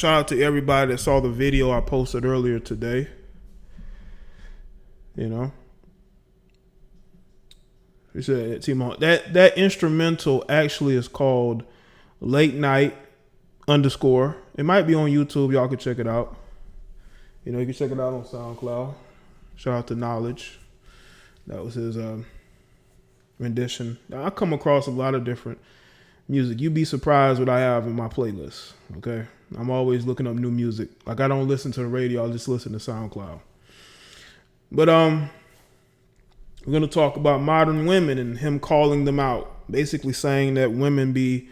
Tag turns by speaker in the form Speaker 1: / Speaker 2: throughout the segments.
Speaker 1: Shout out to everybody that saw the video I posted earlier today. You know, he said that instrumental actually is called Late Night _ It might be on YouTube. Y'all can check it out. You know, you can check it out on SoundCloud. Shout out to Knowledge. That was his rendition. Now, I come across a lot of different music. You'd be surprised what I have in my playlist. Okay, I'm always looking up new music. Like, I don't listen to the radio. I just listen to SoundCloud. But we're gonna talk about modern women and him calling them out, basically saying that women be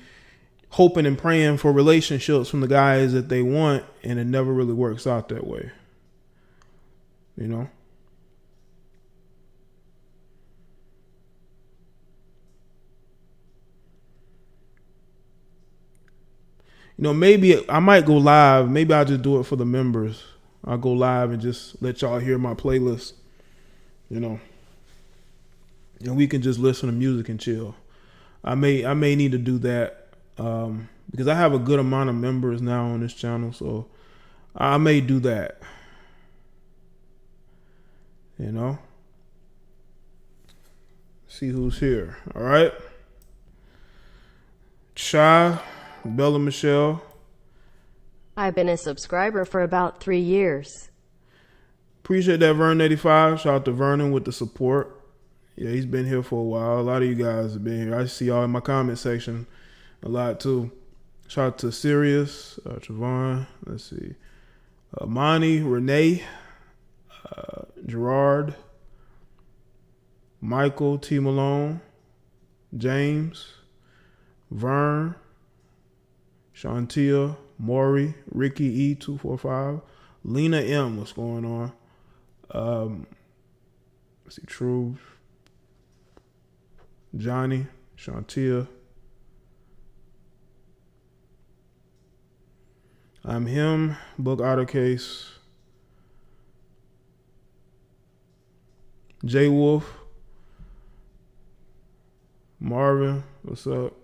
Speaker 1: hoping and praying for relationships from the guys that they want, and it never really works out that way. You know. You know, maybe I might go live. Maybe I'll just do it for the members. I'll go live and just let y'all hear my playlist, you know. And we can just listen to music and chill. I may need to do that because I have a good amount of members now on this channel, so I may do that. You know. See who's here. All right. Shy, Bella Michelle.
Speaker 2: I've been a subscriber for about 3 years.
Speaker 1: Appreciate that, Vern85. Shout out to Vernon with the support. Yeah, he's been here for a while. A lot of you guys have been here. I see y'all in my comment section a lot too. Shout out to Sirius, Trevon. Let's see. Monty, Renee, Gerard, Michael T. Malone, James, Vern, Shantia, Maury, Ricky E245, Lena M. What's going on? Let's see, True, Johnny, Shantia. I'm him, Book Outer Case, J Wolf, Marvin, what's up?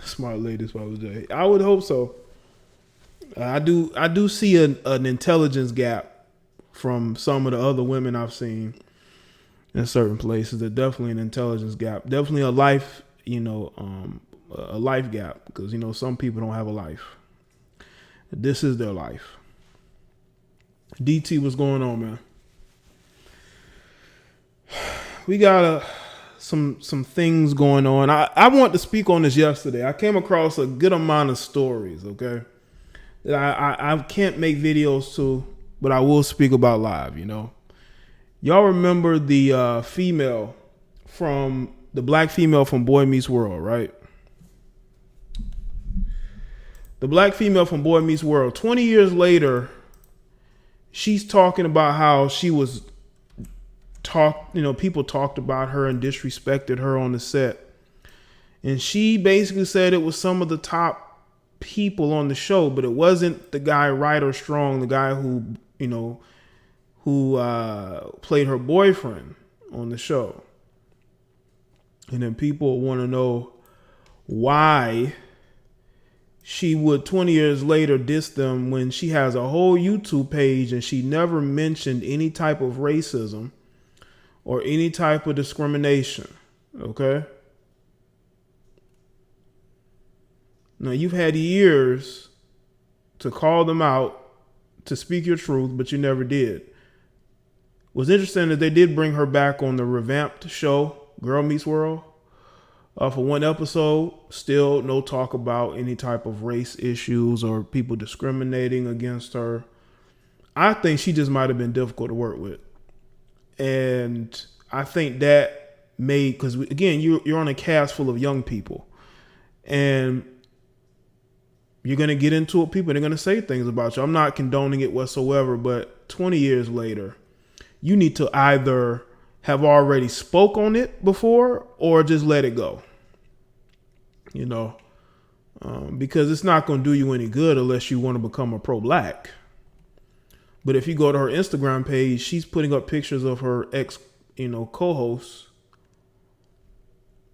Speaker 1: Smart ladies, Papa J. I would hope so. I do see an intelligence gap from some of the other women I've seen in certain places. There's definitely an intelligence gap. Definitely a life, a life gap, because some people don't have a life. This is their life. DT, what's going on, man? We got some things going on. I want to speak on this yesterday. I came across a good amount of stories, okay, that I can't make videos to, but I will speak about live, Y'all remember the black female from Boy Meets World, right? The black female from Boy Meets World. 20 years later, she's talking about how she was people talked about her and disrespected her on the set. And she basically said it was some of the top people on the show, but it wasn't the guy Ryder Strong, the guy who played her boyfriend on the show. And then people want to know why she would 20 years later diss them when she has a whole YouTube page and she never mentioned any type of racism or any type of discrimination. Okay? Now, you've had years to call them out, to speak your truth, but you never did. What's interesting is they did bring her back on the revamped show, Girl Meets World, for one episode. Still no talk about any type of race issues or people discriminating against her. I think she just might have been difficult to work with. And I think that made, because again, you're on a cast full of young people, and you're going to get into it. People, they're going to say things about you. I'm not condoning it whatsoever, but 20 years later, you need to either have already spoke on it before or just let it go. Because it's not going to do you any good unless you want to become a pro-black. But if you go to her Instagram page, she's putting up pictures of her ex, co-hosts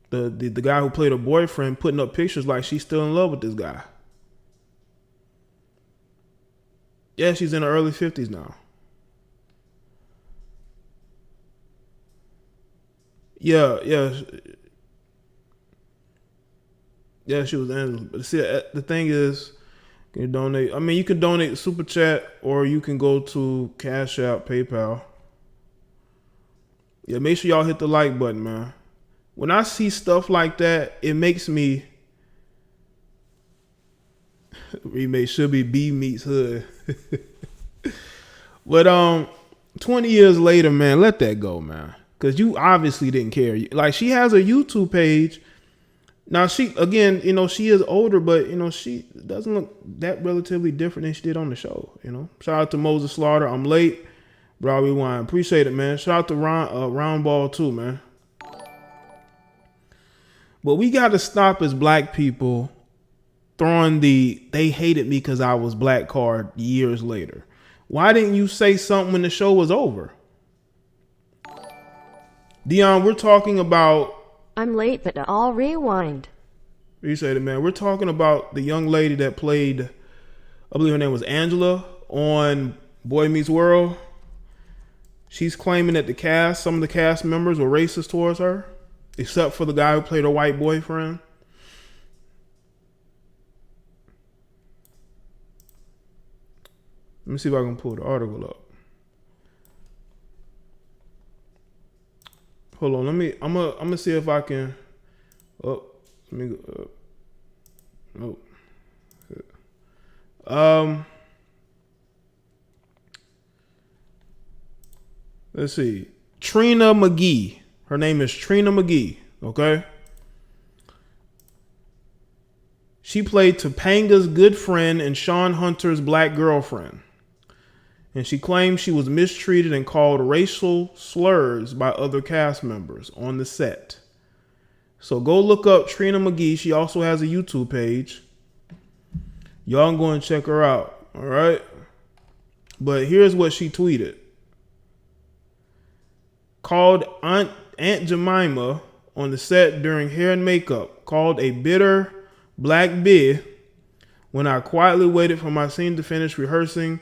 Speaker 1: The guy who played her boyfriend putting up pictures like she's still in love with this guy. Yeah, she's in her early 50s now. Yeah. Yeah, she was Angela. But see, the thing is, you donate. I mean, you can donate Super Chat or you can go to Cash App, PayPal. Yeah, make sure y'all hit the like button, man. When I see stuff like that, it makes me. Remake should be B meets Hood. But 20 years later, man, let that go, man. Because you obviously didn't care. Like, she has a YouTube page. Now, she, again, she is older, but, she doesn't look that relatively different than she did on the show, Shout out to Moses Slaughter. I'm late. Broadway Wine. Appreciate it, man. Shout out to Round Ball, too, man. But we got to stop as black people throwing they hated me because I was black card years later. Why didn't you say something when the show was over? Dion, we're talking about...
Speaker 2: I'm late, but I'll rewind.
Speaker 1: You said it, man. We're talking about the young lady that played, I believe her name was Angela, on Boy Meets World. She's claiming that some of the cast members were racist towards her, except for the guy who played her white boyfriend. Let me see if I can pull the article up. Hold on, I'm gonna see if I can. Oh, let me go. Let's see. Trina McGee. Her name is Trina McGee. Okay. She played Topanga's good friend and Sean Hunter's black girlfriend. And she claims she was mistreated and called racial slurs by other cast members on the set. So go look up Trina McGee. She also has a YouTube page. Y'all can go and check her out. All right. But here's what she tweeted. Called Aunt Jemima on the set during hair and makeup. Called a bitter black bitch when I quietly waited for my scene to finish rehearsing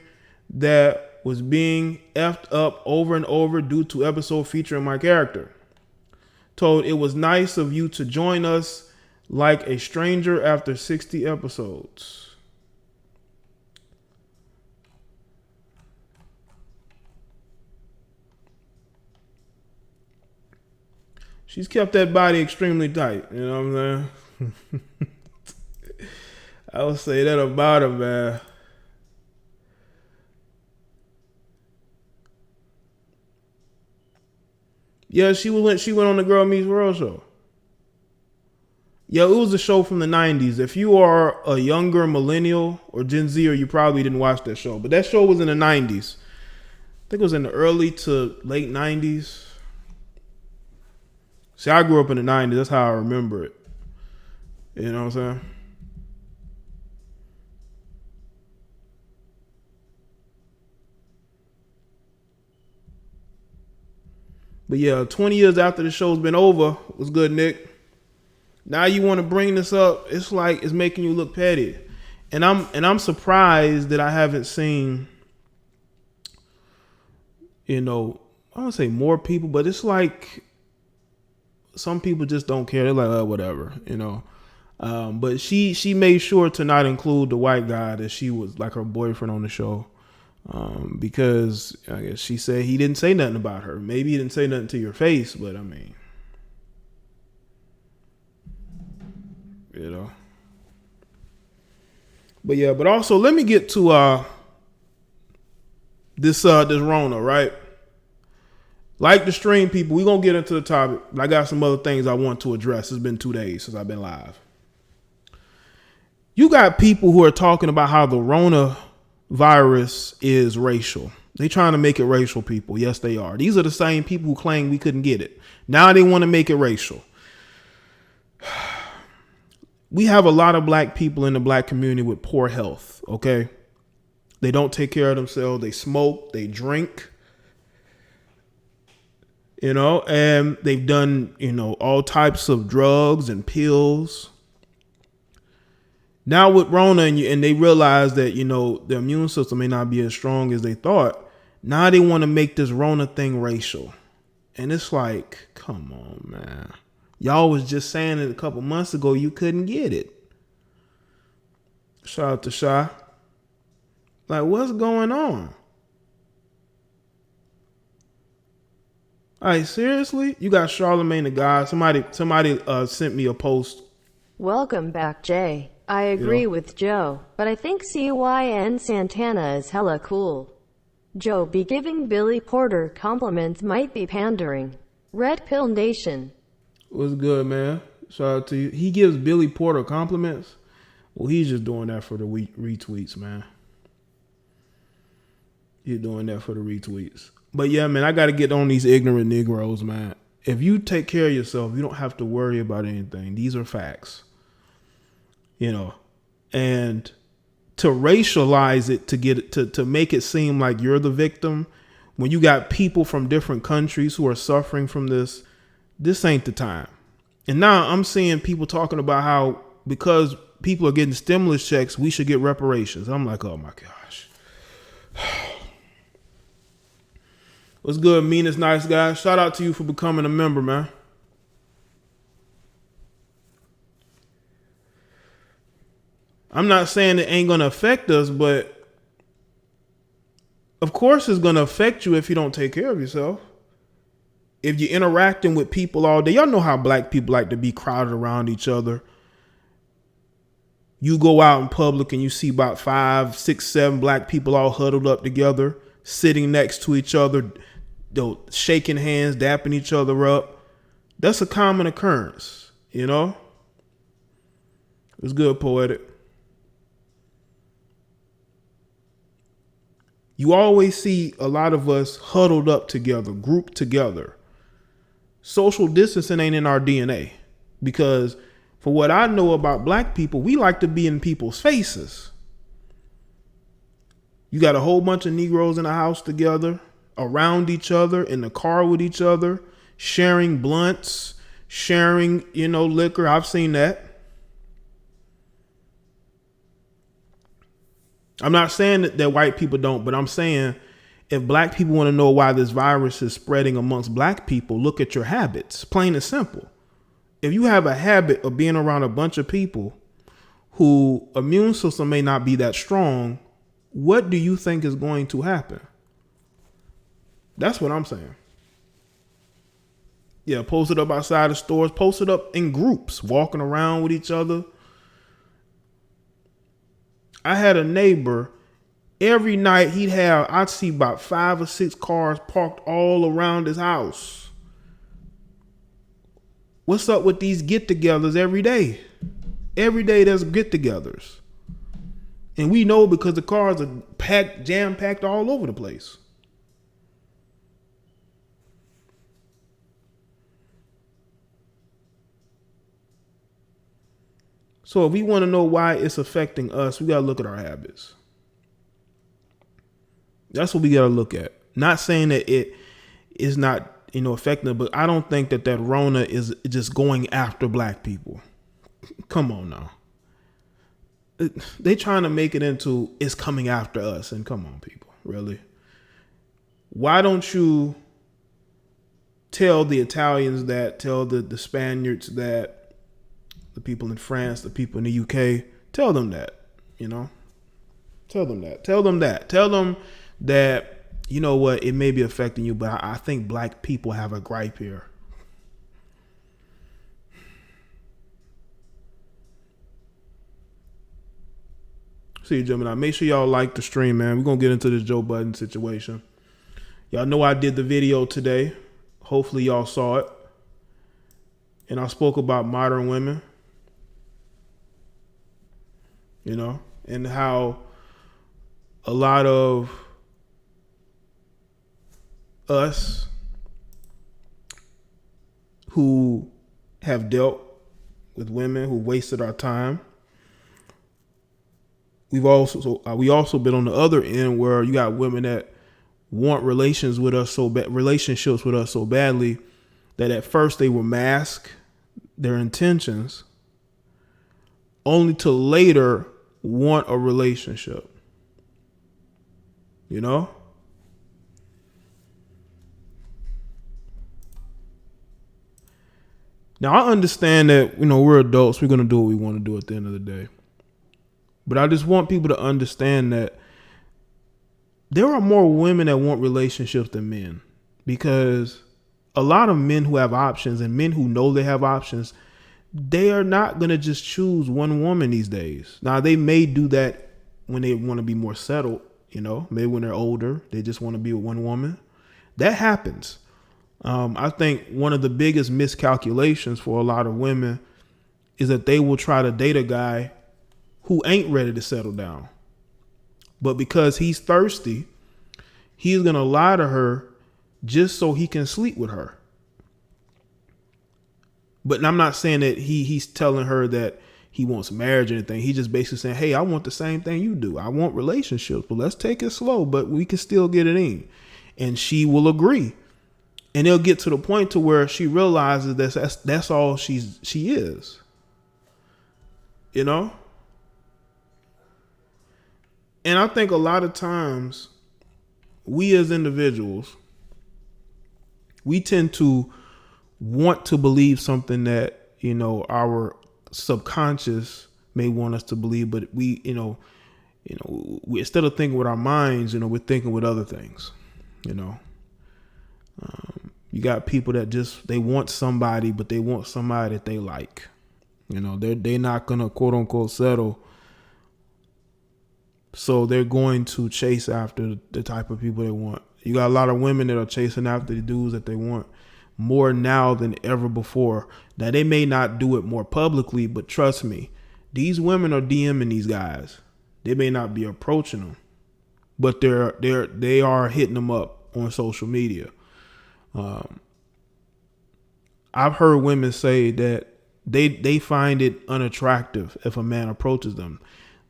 Speaker 1: that was being effed up over and over due to episode featuring my character. Told it was nice of you to join us like a stranger after 60 episodes. She's kept that body extremely tight. You know what I'm saying? I would say that about her, man. Yeah, she went on the Girl Meets World show. Yeah, it was a show from the 90s. If you are a younger millennial or Gen Zer, you probably didn't watch that show. But that show was in the 90s. I think it was in the early to late 90s. See, I grew up in the 90s. That's how I remember it. You know what I'm saying? But yeah, 20 years after the show's been over, what's good, Nick? Now you want to bring this up? It's like it's making you look petty, and I'm surprised that I haven't seen, I don't want to say more people, but it's like some people just don't care. They're like, whatever, But she made sure to not include the white guy that she was like her boyfriend on the show. Because I guess she said he didn't say nothing about her. Maybe he didn't say nothing to your face, but I mean, But yeah, but also let me get to this Rona, right? Like the stream people, we're gonna get into the topic. But I got some other things I want to address. It's been 2 days since I've been live. You got people who are talking about how the Rona virus is racial. They trying to make it racial, people. Yes, they are. These are the same people who claim we couldn't get it. Now they want to make it racial. We have a lot of black people in the black community with poor health, okay? They don't take care of themselves. They smoke. They drink. And they've done, all types of drugs and pills. Now with Rona and they realize that, the immune system may not be as strong as they thought. Now they want to make this Rona thing racial. And it's like, come on, man. Y'all was just saying it a couple months ago you couldn't get it. Shout out to Shy. Like, what's going on? All right, seriously? You got Charlemagne the God. Somebody sent me a post.
Speaker 2: Welcome back, Jay. I agree with Joe, but I think CYN Santana is hella cool. Joe be giving Billy Porter compliments might be pandering. Red Pill Nation.
Speaker 1: What's good, man? Shout out to you. He gives Billy Porter compliments. Well, he's just doing that for the retweets, man. He's doing that for the retweets. But yeah, man, I got to get on these ignorant Negroes, man. If you take care of yourself, you don't have to worry about anything. These are facts. And to racialize it, to get it, to make it seem like you're the victim, when you got people from different countries who are suffering from this ain't the time. And now I'm seeing people talking about how because people are getting stimulus checks, we should get reparations. I'm like, oh my gosh. What's good, meanest nice guy? Shout out to you for becoming a member, man. I'm not saying it ain't going to affect us, but of course it's going to affect you if you don't take care of yourself. If you're interacting with people all day, y'all know how black people like to be crowded around each other. You go out in public and you see about 5, 6, 7 black people all huddled up together, sitting next to each other, shaking hands, dapping each other up. That's a common occurrence, It's good, Poetic. You always see a lot of us huddled up together, grouped together. Social distancing ain't in our DNA because for what I know about black people, we like to be in people's faces. You got a whole bunch of Negroes in a house together, around each other, in the car with each other, sharing blunts, sharing, liquor. I've seen that. I'm not saying that white people don't, but I'm saying if black people want to know why this virus is spreading amongst black people, look at your habits, plain and simple. If you have a habit of being around a bunch of people who immune system may not be that strong, what do you think is going to happen? That's what I'm saying. Yeah, post it up outside the stores, post it up in groups, walking around with each other. I had a neighbor, every night I'd see about 5 or 6 cars parked all around his house. What's up with these get-togethers every day? Every day there's get-togethers. And we know because the cars are packed, jam-packed all over the place. So if we want to know why it's affecting us, we got to look at our habits. That's what we got to look at. Not saying that it is not, affecting it, but I don't think that Rona is just going after black people. Come on now. They trying to make it into it's coming after us. And come on, people, really. Why don't you tell the Italians that, tell the Spaniards that, the people in France, the people in the UK, tell them that, Tell them that. Tell them that, you know what, it may be affecting you, but I think black people have a gripe here. See you, Gemini. Make sure y'all like the stream, man. We're going to get into this Joe Budden situation. Y'all know I did the video today. Hopefully y'all saw it. And I spoke about modern women. And how a lot of us who have dealt with women who wasted our time, we also been on the other end where you got women that want relationships with us so badly that at first they will mask their intentions only to later want a relationship. You know? Now, I understand that, we're adults. We're going to do what we want to do at the end of the day. But I just want people to understand that there are more women that want relationships than men, because a lot of men who have options and men who know they have options, they are not going to just choose one woman these days. Now, they may do that when they want to be more settled, maybe when they're older, they just want to be with one woman. That happens. I think one of the biggest miscalculations for a lot of women is that they will try to date a guy who ain't ready to settle down. But because he's thirsty, he's going to lie to her just so he can sleep with her. But I'm not saying that he's telling her that he wants marriage or anything. He's just basically saying, hey, I want the same thing you do. I want relationships, but let's take it slow, but we can still get it in. And she will agree. And it'll get to the point to where she realizes that's all she is. And I think a lot of times we as individuals, we tend to want to believe something that, our subconscious may want us to believe, but we instead of thinking with our minds, we're thinking with other things, You got people that they want somebody, but they want somebody that they like. They're not going to quote unquote settle. So they're going to chase after the type of people they want. You got a lot of women that are chasing after the dudes that they want more now than ever before. Now, they may not do it more publicly, but trust me, these women are DMing these guys. They may not be approaching them, but they are hitting them up on social media. I've heard women say that they find it unattractive if a man approaches them.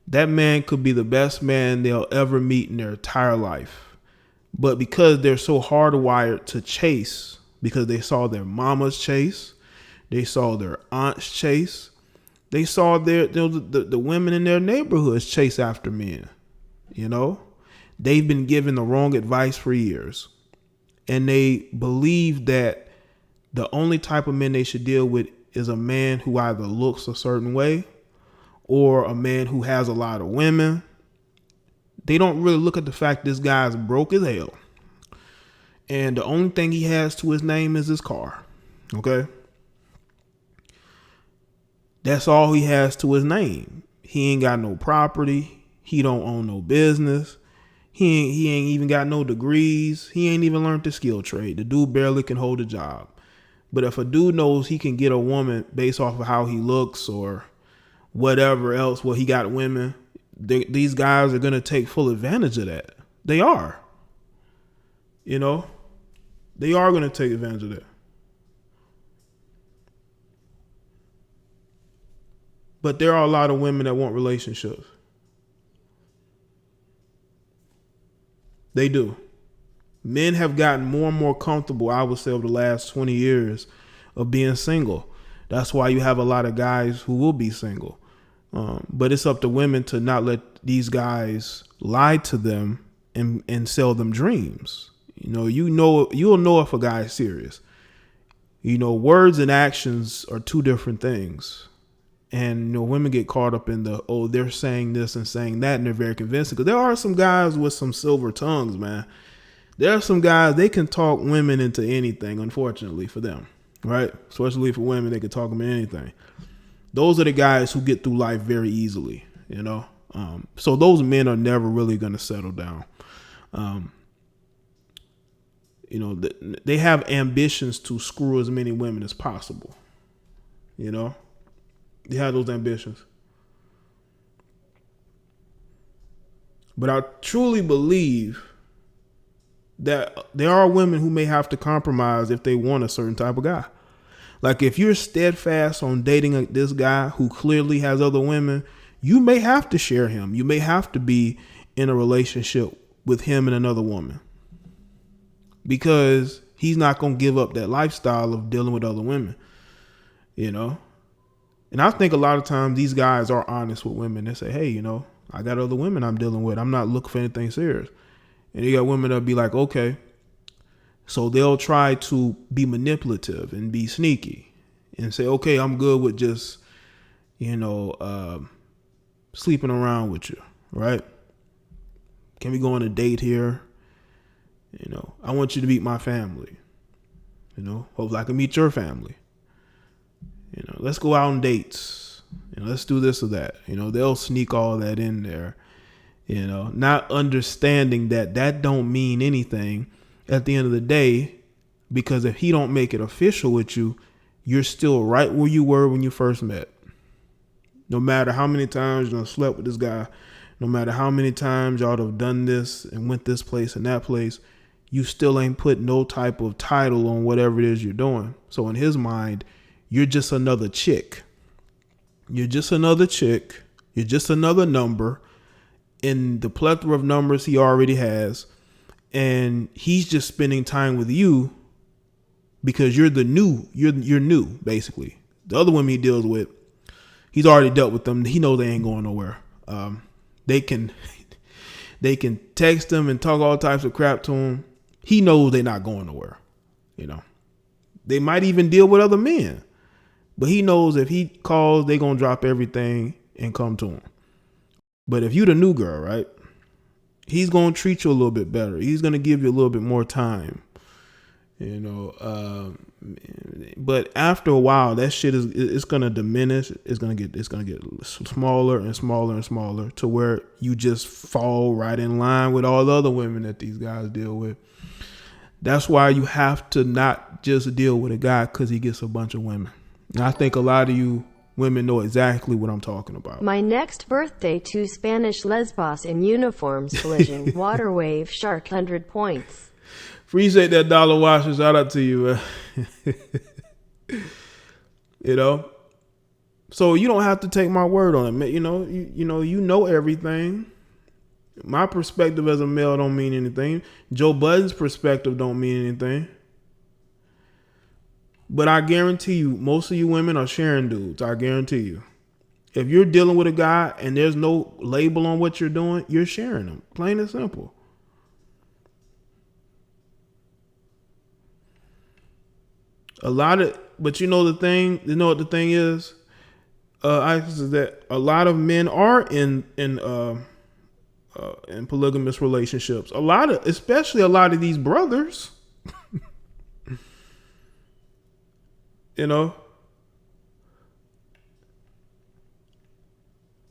Speaker 1: That man could be the best man they'll ever meet in their entire life. But because they're so hardwired to chase, because they saw their mamas chase, they saw their aunts chase, they saw the women in their neighborhoods chase after men. They've been given the wrong advice for years. And they believe that the only type of men they should deal with is a man who either looks a certain way or a man who has a lot of women. They don't really look at the fact this guy's broke as hell. And the only thing he has to his name is his car. Okay? That's all he has to his name. He ain't got no property. He don't own no business. He ain't even got no degrees. He ain't even learned the skill trade. The dude barely can hold a job. But if a dude knows he can get a woman based off of how he looks or whatever else, he got women, these guys are going to take full advantage of that. They are. They are going to take advantage of that. But there are a lot of women that want relationships. They do. Men have gotten more and more comfortable, I would say, over the last 20 years of being single. That's why you have a lot of guys who will be single. But it's up to women to not let these guys lie to them and sell them dreams. You'll know if a guy is serious. Words and actions are two different things. And women get caught up in they're saying this and saying that, and they're very convincing. Because there are some guys with some silver tongues, man. There are some guys, they can talk women into anything, unfortunately for them, right? Especially for women, they can talk them into anything. Those are the guys who get through life very easily, So those men are never really going to settle down. They have ambitions to screw as many women as possible, They have those ambitions. But I truly believe that there are women who may have to compromise if they want a certain type of guy. Like if you're steadfast on dating this guy who clearly has other women, you may have to share him. You may have to be in a relationship with him and another woman. because he's not going to give up that lifestyle of dealing with other women, you know? And I think a lot of times these guys are honest with women. They say, hey, you know, I got other women I'm dealing with. I'm not looking for anything serious. And you got women that'll be like, okay. So they'll try to be manipulative and be sneaky and say, okay, I'm good with just, you know, sleeping around with you, right? Can we go on a date here? You know, I want you to meet my family. You know, hopefully I can meet your family. You know, let's go out on dates. You know, let's do this or that. You know, they'll sneak all that in there. You know, not understanding that don't mean anything at the end of the day, because if he don't make it official with you, you're still right where you were when you first met. No matter how many times you done slept with this guy, no matter how many times y'all have done this and went this place and that place, you still ain't put no type of title on whatever it is you're doing. So in his mind, you're just another chick. You're just another chick. You're just another number in the plethora of numbers he already has. And he's just spending time with you because you're you're new, basically. The other women he deals with, he's already dealt with them. He knows they ain't going nowhere. They can text him and talk all types of crap to him. He knows they're not going nowhere. You know, they might even deal with other men, but he knows if he calls, they're going to drop everything and come to him. But if you the new girl, right, he's going to treat you a little bit better. He's going to give you a little bit more time, you know. But after a while, that shit it's going to diminish. It's going to get smaller and smaller and smaller to where you just fall right in line with all the other women that these guys deal with. That's why you have to not just deal with a guy because he gets a bunch of women. And I think a lot of you women know exactly what I'm talking about.
Speaker 2: My next birthday, 2 Spanish lesbos in uniforms, collision, water wave, shark, 100 points.
Speaker 1: Appreciate that dollar washer. Shout out to you. You know, so you don't have to take my word on it, man. You know everything. My perspective as a male don't mean anything. Joe Budden's perspective don't mean anything. But I guarantee you, most of you women are sharing dudes. I guarantee you. If you're dealing with a guy and there's no label on what you're doing, you're sharing them. Plain and simple. But you know what the thing is? Is that a lot of men are in polygamous relationships. Especially a lot of these brothers. You know,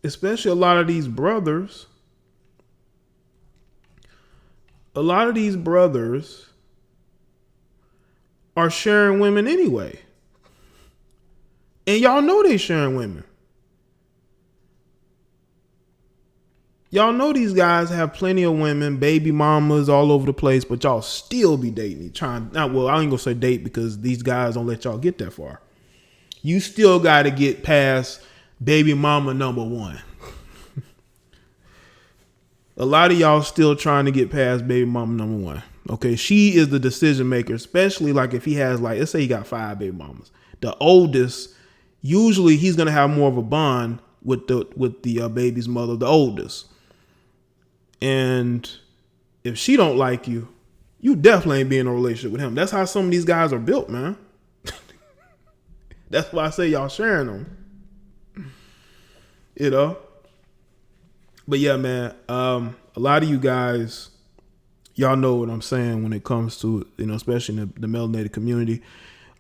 Speaker 1: especially a lot of these brothers are sharing women anyway. And y'all know they sharing women. Y'all know these guys have plenty of women, baby mamas all over the place, but y'all still be dating. I ain't gonna say date because these guys don't let y'all get that far. You still got to get past baby mama number 1. A lot of y'all still trying to get past baby mama number 1. Okay, she is the decision maker, especially like if he has, like, let's say he got 5 baby mamas. The oldest, usually he's gonna have more of a bond with the baby's mother, the oldest. And if she don't like you, you definitely ain't be in a relationship with him. That's how some of these guys are built, man. That's why I say y'all sharing them. You know? But yeah, man, a lot of you guys, y'all know what I'm saying when it comes to, you know, especially in the melanated community.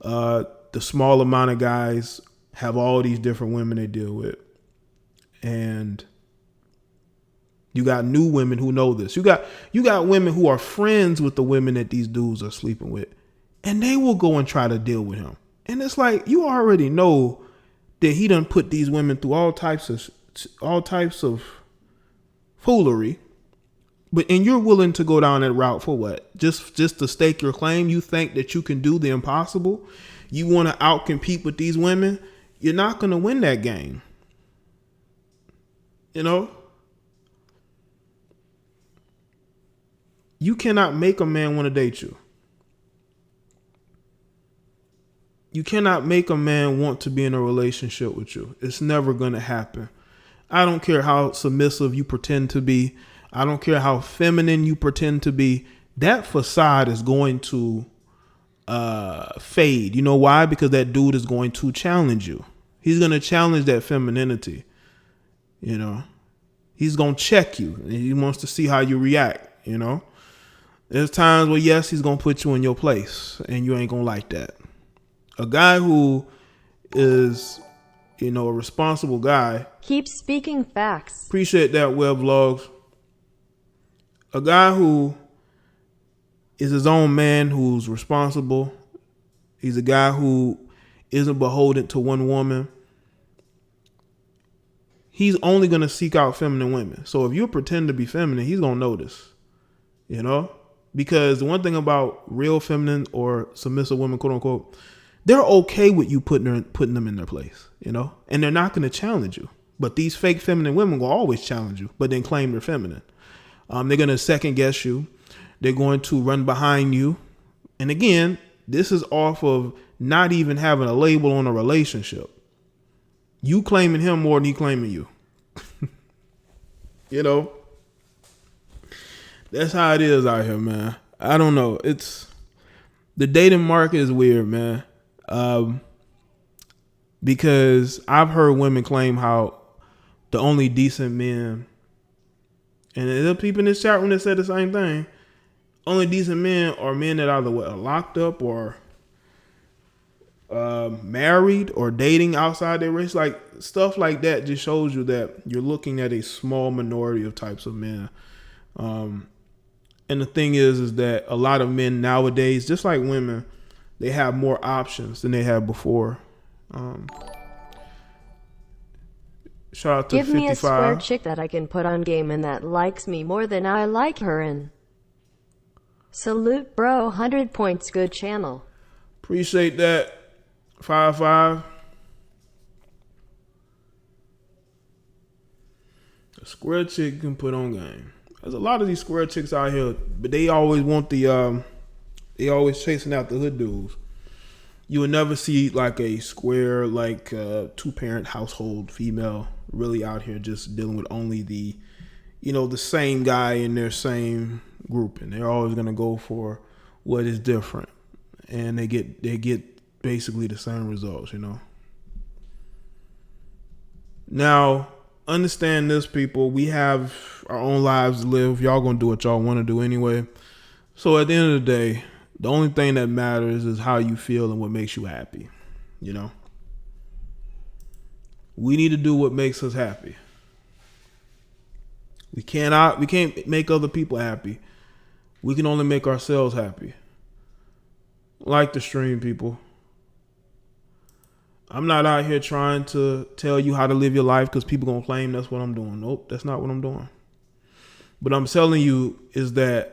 Speaker 1: The small amount of guys have all these different women they deal with. And you got new women who know this. You got women who are friends with the women that these dudes are sleeping with, and they will go and try to deal with him. And it's like, you already know that he done put these women through all types of foolery, and you're willing to go down that route for what? Just to stake your claim? You think that you can do the impossible? You want to outcompete with these women? You're not going to win that game. You know? You cannot make a man want to date you. You cannot make a man want to be in a relationship with you. It's never going to happen. I don't care how submissive you pretend to be. I don't care how feminine you pretend to be. That facade is going to fade. You know why? Because that dude is going to challenge you. He's going to challenge that femininity. You know, he's going to check you. He wants to see how you react. You know, there's times where, yes, he's going to put you in your place and you ain't going to like that. A guy who is, a responsible guy.
Speaker 2: Keep speaking facts.
Speaker 1: Appreciate that, Web Vlogs. A guy who is his own man, who's responsible. He's a guy who isn't beholden to one woman. He's only going to seek out feminine women. So if you pretend to be feminine, he's going to notice, because the one thing about real feminine or submissive women, quote unquote, they're okay with you putting them in their place, and they're not going to challenge you. But these fake feminine women will always challenge you, but then claim they're feminine. They're going to second guess you. They're going to run behind you. And again, this is off of not even having a label on a relationship. You claiming him more than he claiming you. That's how it is out here, man. I don't know. The dating market is weird, man. Because I've heard women claim how the only decent men, and there are people in this chat room that said the same thing. Only decent men are men that either are locked up or married or dating outside their race. Like stuff like that just shows you that you're looking at a small minority of types of men. And the thing is that a lot of men nowadays, just like women, they have more options than they had before. Shout out to
Speaker 2: Give
Speaker 1: 55.
Speaker 2: me a square chick that I can put on game and that likes me more than I like her in. Salute, bro. 100 points. Good channel.
Speaker 1: Appreciate that. 55. A square chick can put on game. There's a lot of these square chicks out here, but they always want they always chasing out the hood dudes. You would never see like a square, like two-parent household female really out here just dealing with only the same guy in their same group, and they're always gonna go for what is different, and they get basically the same results. Now, understand this, people. We have our own lives to live. Y'all gonna do what y'all want to do anyway. So at the end of the day, the only thing that matters is how you feel and what makes you happy. We need to do what makes us happy. We can't make other people happy. We can only make ourselves happy. Like the stream, people. I'm not out here trying to tell you how to live your life because people gonna claim that's what I'm doing. Nope, that's not what I'm doing. But I'm telling you is that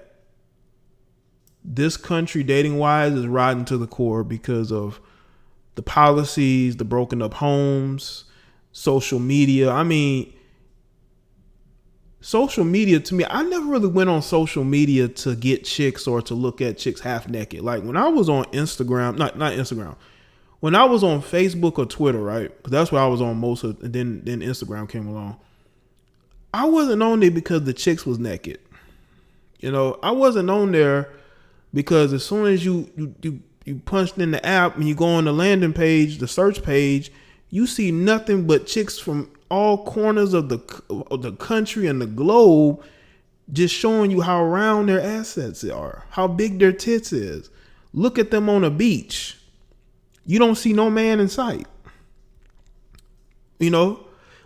Speaker 1: this country, dating-wise, is rotten to the core because of the policies, the broken up homes, social media. I mean, social media, to me, I never really went on social media to get chicks or to look at chicks half naked. Like when I was on Instagram, not Instagram, when I was on Facebook or Twitter, right? Because that's where I was on most of, and then Instagram came along. I wasn't on there because the chicks was naked. I wasn't on there because as soon as you punched in the app and you go on the landing page, the search page, you see nothing but chicks from all corners of the country and the globe just showing you how round their assets are, how big their tits is. Look at them on a beach. You don't see no man in sight.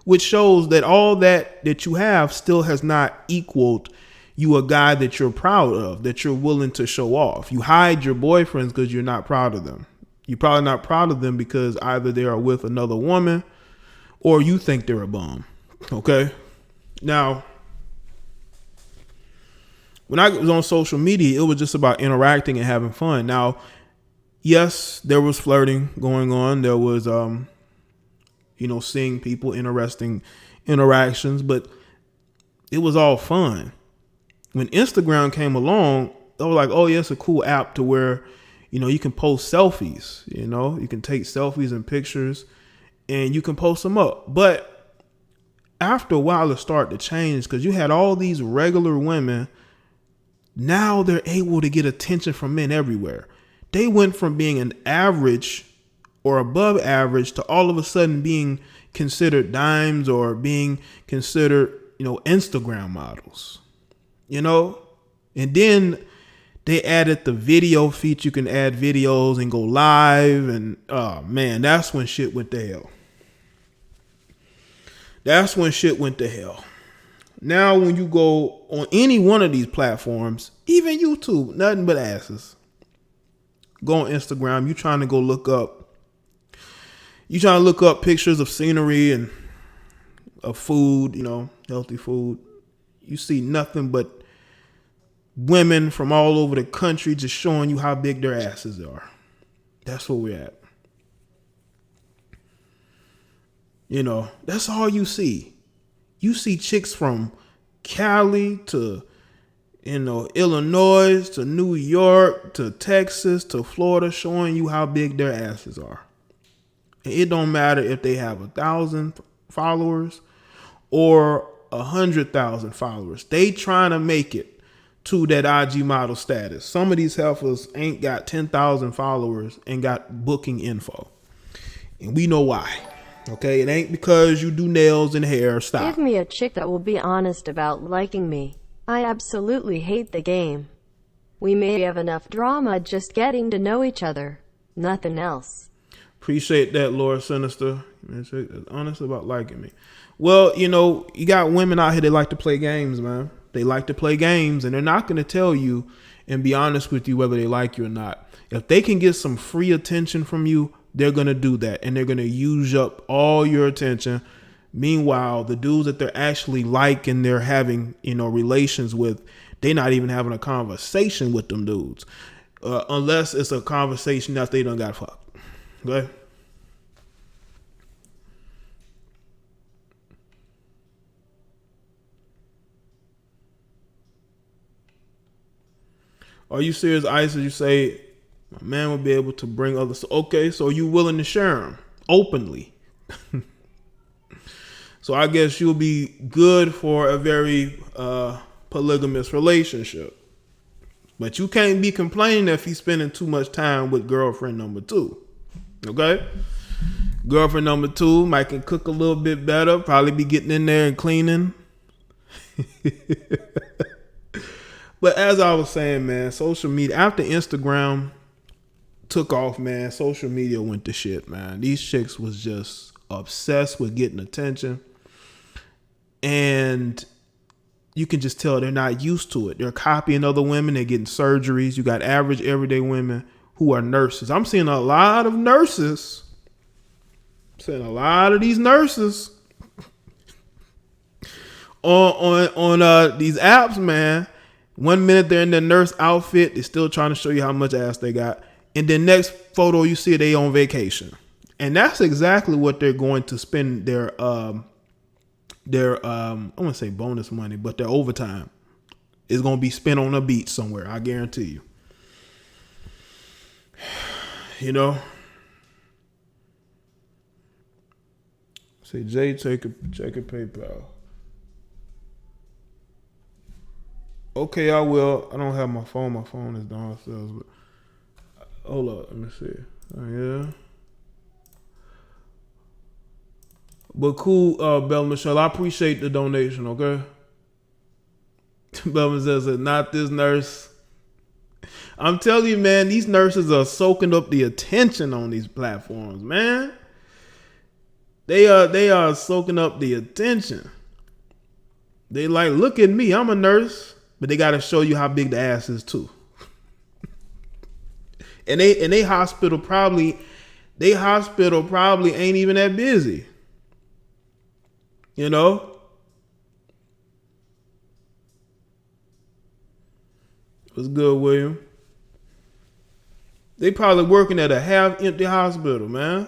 Speaker 1: Which shows that all that you have still has not equaled you a guy that you're proud of, that you're willing to show off. You hide your boyfriends because you're not proud of them. You're probably not proud of them because either they are with another woman or you think they're a bum. Okay? Now, when I was on social media, it was just about interacting and having fun. Now, yes, there was flirting going on. There was, seeing people, interesting interactions, but it was all fun. When Instagram came along, I was like, oh yeah, it's a cool app to where, You can post selfies, you can take selfies and pictures and you can post them up. But after a while, it started to change because you had all these regular women. Now they're able to get attention from men everywhere. They went from being an average or above average to all of a sudden being considered dimes or being considered, Instagram models, and then they added the video feature. You can add videos and go live. And oh man, that's when shit went to hell. Now, when you go on any one of these platforms, even YouTube, nothing but asses. Go on Instagram. You trying to look up pictures of scenery and of food, healthy food. You see nothing but women from all over the country just showing you how big their asses are. That's where we're at. That's all you see. You see chicks from Cali to, Illinois to New York to Texas to Florida showing you how big their asses are. And it don't matter if they have 1,000 followers or 100,000 followers. They trying to make it to that IG model status. Some of these heifers ain't got 10,000 followers and got booking info. And we know why. Okay, it ain't because you do nails and hair. Stop.
Speaker 2: Give me a chick that will be honest about liking me. I absolutely hate the game. We may have enough drama just getting to know each other. Nothing else.
Speaker 1: Appreciate that, Lord Sinister. Honest about liking me. Well, you got women out here that like to play games, man. They like to play games, and they're not going to tell you and be honest with you whether they like you or not. If they can get some free attention from you, they're going to do that, and they're going to use up all your attention. Meanwhile, the dudes that they're actually like and they're having, relations with, they're not even having a conversation with them dudes. Unless it's a conversation that they done got fucked. Okay? Are you serious, Ice? You say, my man will be able to bring others. Okay, so you willing to share them openly. So I guess you'll be good for a very polygamous relationship. But you can't be complaining if he's spending too much time with girlfriend number 2. Okay? Girlfriend number 2 might can cook a little bit better, probably be getting in there and cleaning. But as I was saying, man, social media, after Instagram took off, man, social media went to shit, man. These chicks was just obsessed with getting attention. And you can just tell they're not used to it. They're copying other women. They're getting surgeries. You got average, everyday women who are nurses. I'm seeing a lot of nurses. I'm seeing a lot of these nurses on these apps, man. 1 minute they're in their nurse outfit. They're still trying to show you how much ass they got. And then next photo you see they on vacation. And that's exactly what they're going to spend their I want to say bonus money, but their overtime is going to be spent on a beach somewhere. I guarantee you. Say, Jay, check a PayPal. Okay, I will. I don't have my phone. My phone is downstairs. But hold up, let me see. Oh, yeah. But cool, Bella Michelle. I appreciate the donation, okay? Bella Michelle said, not this nurse. I'm telling you, man, these nurses are soaking up the attention on these platforms, man. They are soaking up the attention. They like, look at me, I'm a nurse. But they got to show you how big the ass is too. and they hospital probably ain't even that busy. What's good, William? They probably working at a half empty hospital, man.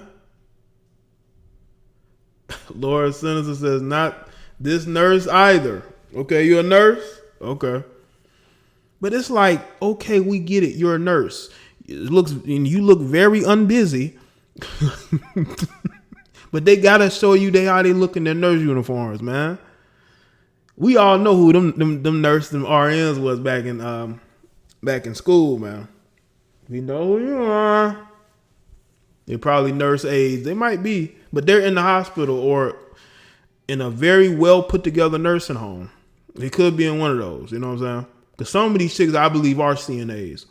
Speaker 1: Laura Senator says, not this nurse either. Okay, you're a nurse? Okay. But it's like, okay, we get it. You're a nurse. it looks, and you look very unbusy. But they gotta show you how they look in their nurse uniforms, man. We all know who them nurses, them RNs was back in school, man. We know who you are. They probably nurse aides. They might be, but they're in the hospital or in a very well put together nursing home. They could be in one of those, you know what I'm saying? Because some of these chicks, I believe, are CNAs.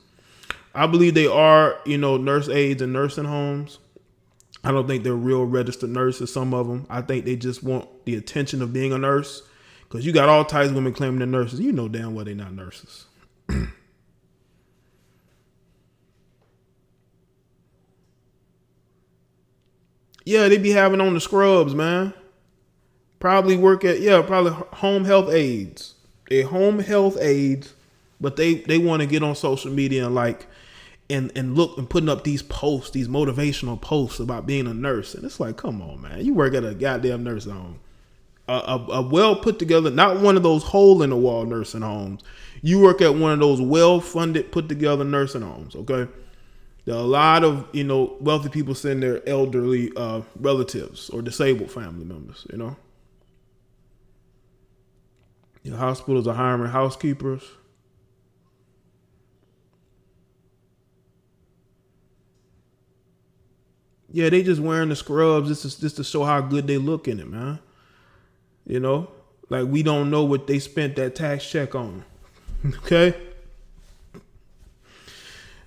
Speaker 1: I believe they are, nurse aides in nursing homes. I don't think they're real registered nurses, some of them. I think they just want the attention of being a nurse. Because you got all types of women claiming they're nurses. You know damn well they're not nurses. Yeah, they be having on the scrubs, man. Probably work at, probably home health aides. They're home health aides, but they want to get on social media and look and putting up these posts, these motivational posts about being a nurse. And it's like, come on, man. You work at a goddamn nursing home. A well put together, not one of those hole in the wall nursing homes. You work at one of those well funded, put together nursing homes, okay? There are a lot of, wealthy people send their elderly relatives or disabled family members, Your hospitals are hiring housekeepers. Yeah, they just wearing the scrubs just to show how good they look in it, man. Like we don't know what they spent that tax check on. Okay?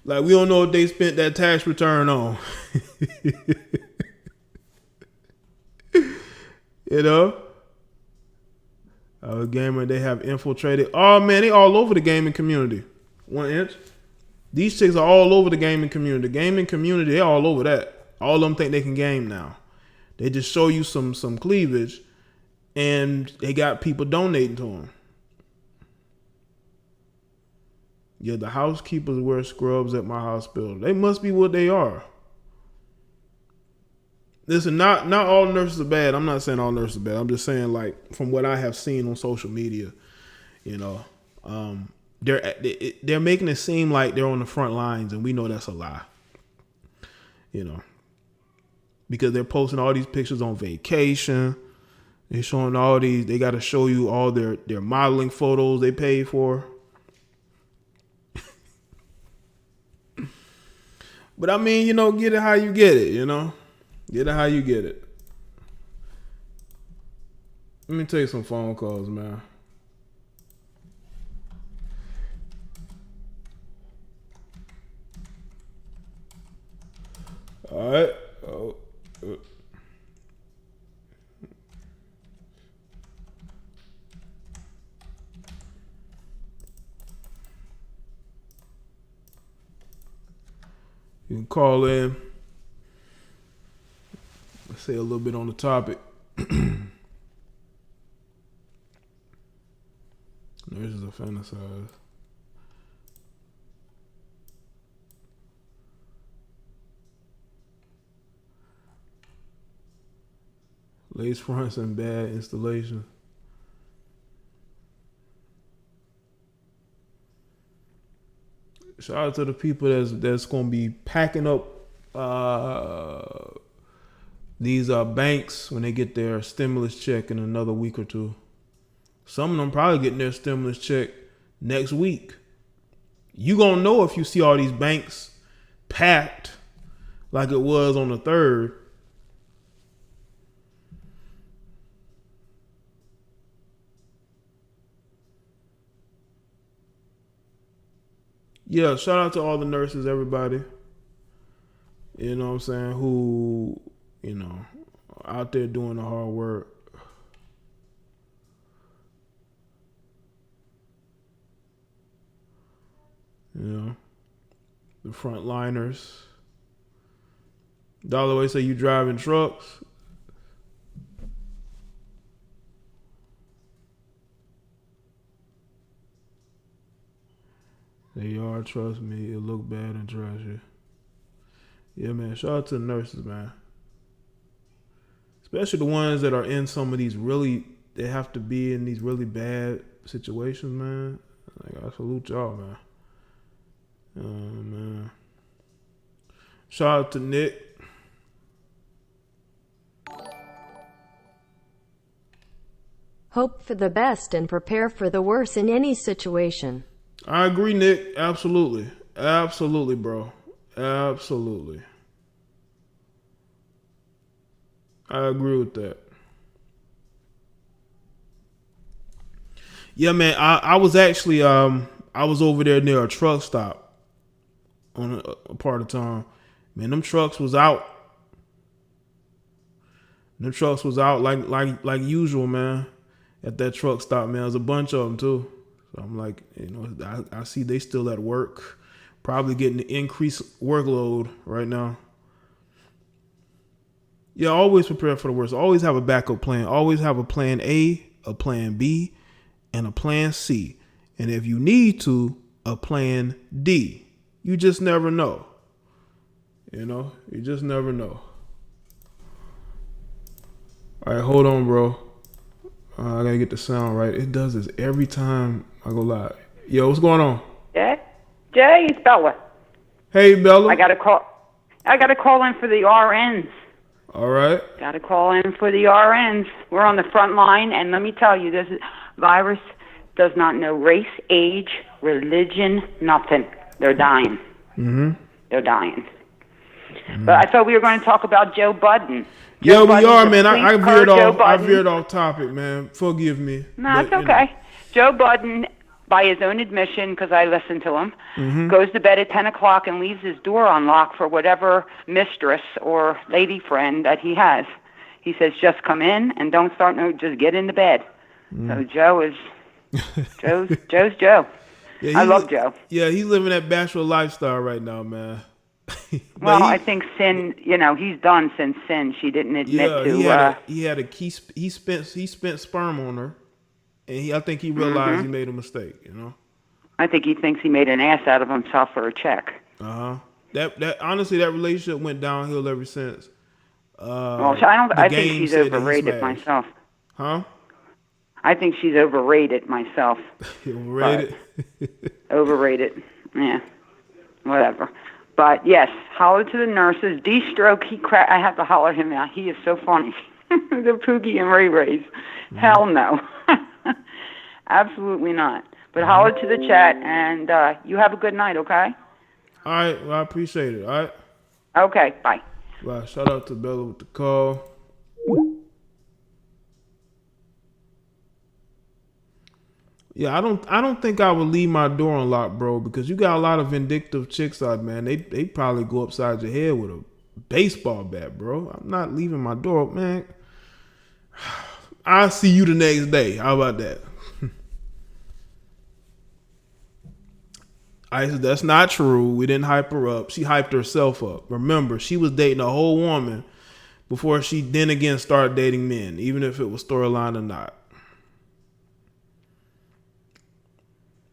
Speaker 1: Like we don't know what they spent that tax return on. A gamer, they have infiltrated. Oh man, they all over the gaming community. 1 inch. These chicks are all over the gaming community. The gaming community, they're all over that. All of them think they can game now. They just show you some cleavage, and they got people donating to them. Yeah, the housekeepers wear scrubs at my hospital. They must be what they are. Listen, not all nurses are bad. I'm not saying all nurses are bad. I'm just saying, like, from what I have seen on social media, they're making it seem like they're on the front lines, and we know that's a lie. Because they're posting all these pictures on vacation. They're showing all these. They got to show you all their modeling photos they paid for. But I mean, get it how you get it, Get it how you get it. Let me take some phone calls, man. All right. You can call in. Let's say a little bit on the topic. Nurses are fantasized. Lace fronts and bad installation. Shout out to the people that's gonna be packing up these banks when they get their stimulus check in another week or two. Some of them probably getting their stimulus check next week. You gonna know if you see all these banks packed like it was on the 3rd. Yeah, shout out to all the nurses, everybody. You know what I'm saying? Who, out there doing the hard work. The frontliners. Dollar say you driving trucks. They are, trust me, it look bad and trashy. Yeah, man, shout out to the nurses, man. Especially the ones that are in some of these they have to be in these really bad situations, man. Like, I salute y'all, man. Man. Shout out to Nick.
Speaker 2: Hope for the best and prepare for the worst in any situation.
Speaker 1: I agree, Nick. Absolutely. Absolutely, bro. Absolutely. I agree with that. Yeah, man. I was actually I was over there near a truck stop on a part of town. Man, them trucks was out. Them trucks was out like usual, man. At that truck stop, man. There's a bunch of them too. So I'm like, I see they still at work, probably getting the increased workload right now. Yeah, always prepare for the worst. Always have a backup plan. Always have a plan A, a plan B, and a plan C. And if you need to, a plan D. You just never know. You just never know. All right, hold on, bro. I gotta get the sound right. It does this every time I go live. Yo, what's going on?
Speaker 3: Jay, it's Bella.
Speaker 1: Hey, Bella.
Speaker 3: I gotta call in for the RNs.
Speaker 1: All right.
Speaker 3: Gotta call in for the RNs. We're on the front line, and let me tell you, this virus does not know race, age, religion, nothing. They're dying.
Speaker 1: Mm-hmm.
Speaker 3: They're dying. Mm-hmm. But I thought we were going to talk about Joe Budden.
Speaker 1: Yeah, we are, man. I veered off topic, man. Forgive me.
Speaker 3: No, it's okay. Joe Budden, by his own admission, because I listened to him, goes to bed at 10 o'clock and leaves his door unlocked for whatever mistress or lady friend that he has. He says, just come in and don't start just get into bed. So Joe is, Joe's Joe.
Speaker 1: Yeah,
Speaker 3: I love Joe.
Speaker 1: Yeah, he's living that bachelor lifestyle right now, man.
Speaker 3: Well, I think Sin, he's done since Sin. She didn't admit to.
Speaker 1: He spent sperm on her, and I think he realized he made a mistake.
Speaker 3: I think he thinks he made an ass out of himself for a check.
Speaker 1: That honestly, that relationship went downhill ever since.
Speaker 3: Well, I think she's overrated myself.
Speaker 1: Huh?
Speaker 3: I think she's overrated myself.
Speaker 1: Overrated.
Speaker 3: Overrated. Yeah. Whatever. But yes, holler to the nurses. D-Stroke, I have to holler him out. He is so funny. The Pookie and Ray Rays. Hell no. Absolutely not. But holler to the chat, and you have a good night, okay?
Speaker 1: All right. Well, I appreciate it. All right.
Speaker 3: Okay. Bye.
Speaker 1: Bye. Shout out to Bella with the call. Yeah, I don't think I would leave my door unlocked, bro, because you got a lot of vindictive chicks out, man. They probably go upside your head with a baseball bat, bro. I'm not leaving my door up, man. I'll see you the next day. How about that? I said, that's not true. We didn't hype her up. She hyped herself up. Remember, she was dating a whole woman before she then again started dating men, even if it was storyline or not.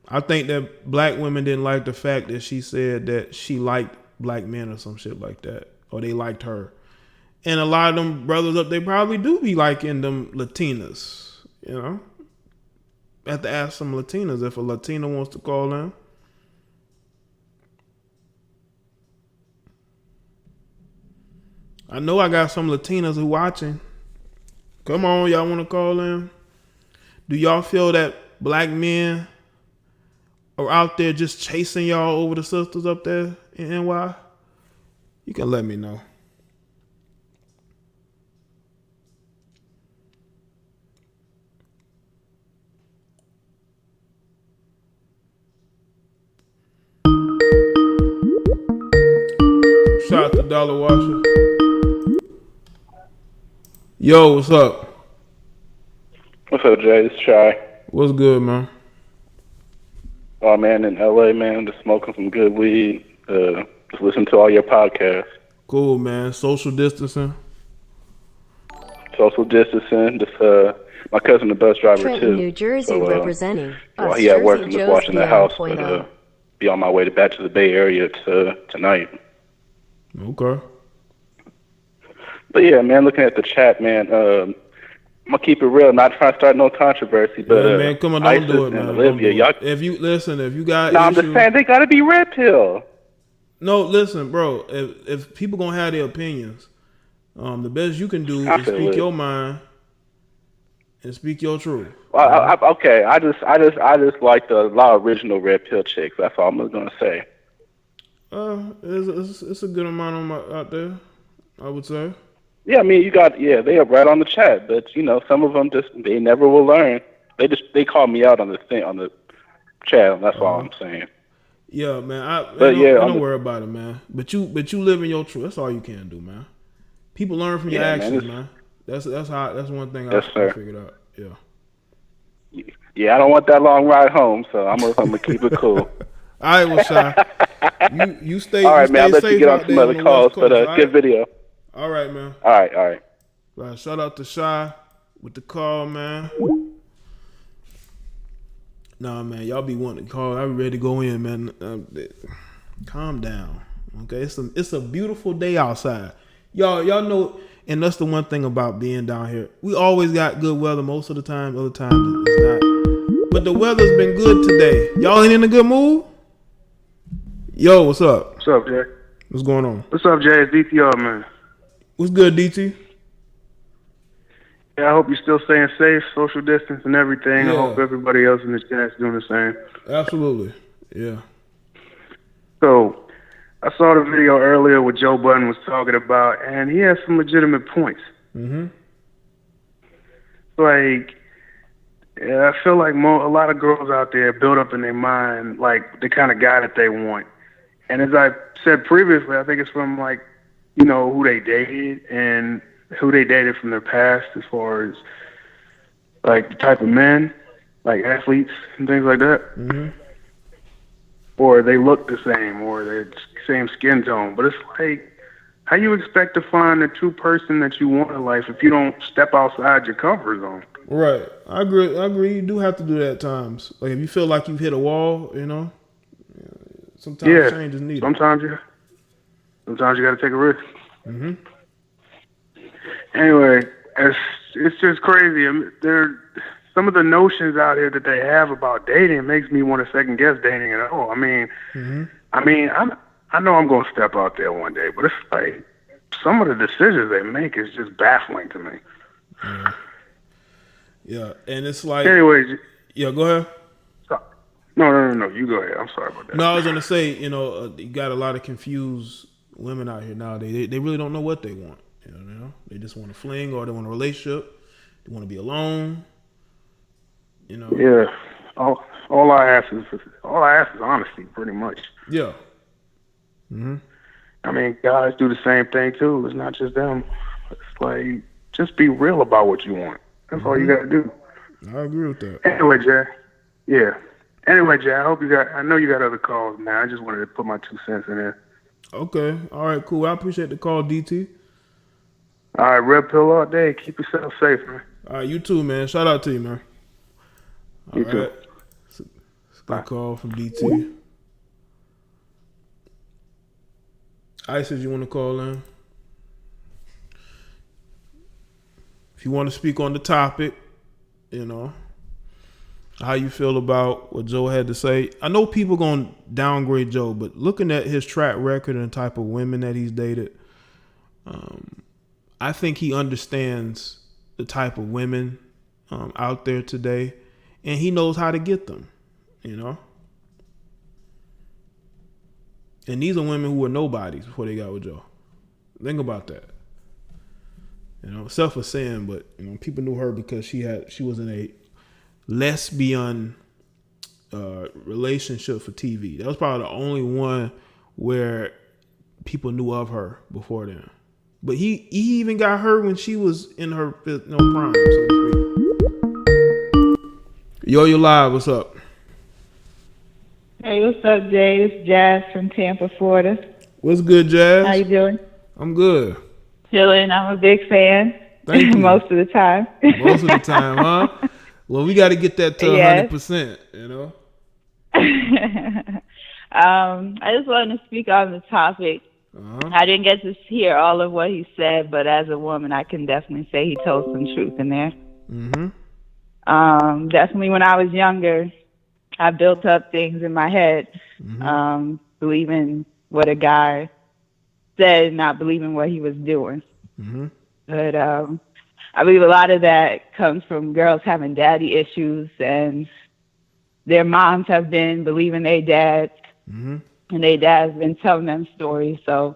Speaker 1: I think that black women didn't like the fact that she said that she liked black men or some shit like that, or they liked her. And a lot of them brothers up, they probably do be liking them Latinas, Have to ask some Latinas if a Latina wants to call in. I know I got some Latinas who watching. Come on, y'all want to call in? Do y'all feel that black men are out there just chasing y'all over the sisters up there in NY? You can let me know. Shout out to Dollar Washer. Yo, what's up?
Speaker 4: What's up, Jay? It's Shy.
Speaker 1: What's good, man?
Speaker 4: Oh, man, in LA, man, just smoking some good weed. Just listen to all your podcasts.
Speaker 1: Cool, man. Social distancing.
Speaker 4: Social distancing. Just my cousin, the bus driver,
Speaker 2: Trenton,
Speaker 4: too.
Speaker 2: New Jersey, representing.
Speaker 4: While he at work, I'm just watching the house. But be on my way back to the Bay Area tonight.
Speaker 1: Okay.
Speaker 4: But yeah, man, looking at the chat, man, I'm gonna keep it real, not trying to start no controversy, but
Speaker 1: yeah, man, come on, don't do it, man.
Speaker 4: Olivia, y'all.
Speaker 1: If you got
Speaker 4: I'm
Speaker 1: issues,
Speaker 4: just saying they gotta be red pill.
Speaker 1: No, listen, bro. If people gonna have their opinions, the best you can do
Speaker 4: I
Speaker 1: is
Speaker 4: feel
Speaker 1: speak
Speaker 4: it.
Speaker 1: your mind and speak your truth.
Speaker 4: Well, okay. I just like a lot of original red pill chicks. That's all I'm gonna say.
Speaker 1: It's a good amount out there, I would say.
Speaker 4: Yeah, I mean, they are right on the chat, but some of them they never will learn. They call me out on the chat. That's all I'm saying.
Speaker 1: Yeah, man.
Speaker 4: But yeah,
Speaker 1: don't worry about it, man. But you live in your truth. That's all you can do, man. People learn from your actions, man. That's one thing I figured out. Yeah.
Speaker 4: Yeah, I don't want that long ride home, so I'm gonna keep it cool.
Speaker 1: All right, well, Shy. You stay.
Speaker 4: All right,
Speaker 1: you
Speaker 4: man. I'll
Speaker 1: stay
Speaker 4: let
Speaker 1: safe
Speaker 4: you get on
Speaker 1: out
Speaker 4: some
Speaker 1: there
Speaker 4: other
Speaker 1: on the
Speaker 4: calls,
Speaker 1: West Coast,
Speaker 4: but good video.
Speaker 1: All right, man.
Speaker 4: All right.
Speaker 1: Right, shout out to Shy with the call, man. Nah, man, y'all be wanting to call. I'm ready to go in, man. Calm down, okay? It's a beautiful day outside. Y'all know, and that's the one thing about being down here. We always got good weather most of the time. Other times it's not. But the weather's been good today. Y'all ain't in a good mood? Yo, what's up?
Speaker 5: What's up, Jay?
Speaker 1: What's going on?
Speaker 5: What's up, Jay? It's DTR, man.
Speaker 1: What's good, DT?
Speaker 5: Yeah, I hope you're still staying safe, social distance and everything.
Speaker 1: Yeah.
Speaker 5: I hope everybody else in the chat's doing the same.
Speaker 1: Absolutely. Yeah.
Speaker 5: So, I saw the video earlier what Joe Budden was talking about, and he has some legitimate points.
Speaker 1: Mm-hmm.
Speaker 5: Like, yeah, I feel like a lot of girls out there build up in their mind, like, the kind of guy that they want. And as I said previously, I think it's from, like, who they dated and who they dated from their past as far as, like, the type of men, like athletes and things like that.
Speaker 1: Mm-hmm.
Speaker 5: Or they look the same, or they're same skin tone. But it's like, how you expect to find the true person that you want in life if you don't step outside your comfort zone?
Speaker 1: Right. I agree. You do have to do that at times. Like, if you feel like you've hit a wall, sometimes change is needed.
Speaker 5: Sometimes you got to take a risk.
Speaker 1: Mm-hmm.
Speaker 5: Anyway, it's just crazy. I mean, some of the notions out here that they have about dating makes me want to second guess dating at all. I mean, I know I'm going to step out there one day, but it's like some of the decisions they make is just baffling to me.
Speaker 1: Yeah, and it's like.
Speaker 5: Anyways,
Speaker 1: yeah, go ahead.
Speaker 5: No. You go ahead. I'm sorry about that.
Speaker 1: No, I was gonna say, you got a lot of confused women out here nowadays. They really don't know what they want. They just want to fling, or they want a relationship. They want to be alone.
Speaker 5: Yeah. All I ask is honesty, pretty much.
Speaker 1: Yeah. Mm-hmm.
Speaker 5: I mean, guys do the same thing too. It's not just them. It's like, just be real about what you want. That's all you got to do.
Speaker 1: I agree with that.
Speaker 5: Anyway, Jay. Yeah. Anyway, Jay, I know you got other calls, man. I just wanted to put my 2 cents in there.
Speaker 1: Okay. All right, cool. I appreciate the call, DT.
Speaker 5: All right, red pill all day. Keep yourself safe, man.
Speaker 1: All right, you too, man. Shout out to you, man.
Speaker 5: You too.
Speaker 1: It's a good call from DT. Isis, you want to call in? If you want to speak on the topic, how you feel about what Joe had to say. I know people going to downgrade Joe, but looking at his track record and the type of women that he's dated, I think he understands the type of women out there today, and he knows how to get them, And these are women who were nobodies before they got with Joe. Think about that. Self was saying, but people knew her because she was in a lesbian relationship for TV. That was probably the only one where people knew of her before then. But he even got her when she was in her prime, so to speak. Yo, you live. What's up?
Speaker 6: Hey, what's up, Jay? It's Jazz from Tampa, Florida.
Speaker 1: What's good, Jazz?
Speaker 6: How you doing?
Speaker 1: I'm good.
Speaker 6: Chilling. I'm a big fan.
Speaker 1: Thank you.
Speaker 6: Most of the time.
Speaker 1: Most of the time, huh? Well, we got to get that to 100%,
Speaker 6: I just wanted to speak on the topic. I didn't get to hear all of what he said, but as a woman, I can definitely say he told some truth in there.
Speaker 1: Mm-hmm.
Speaker 6: Definitely when I was younger, I built up things in my head, believing what a guy said, not believing what he was doing.
Speaker 1: Mm-hmm.
Speaker 6: But I believe a lot of that comes from girls having daddy issues, and their moms have been believing their dads,
Speaker 1: Mm-hmm.
Speaker 6: and their dad's been telling them stories, so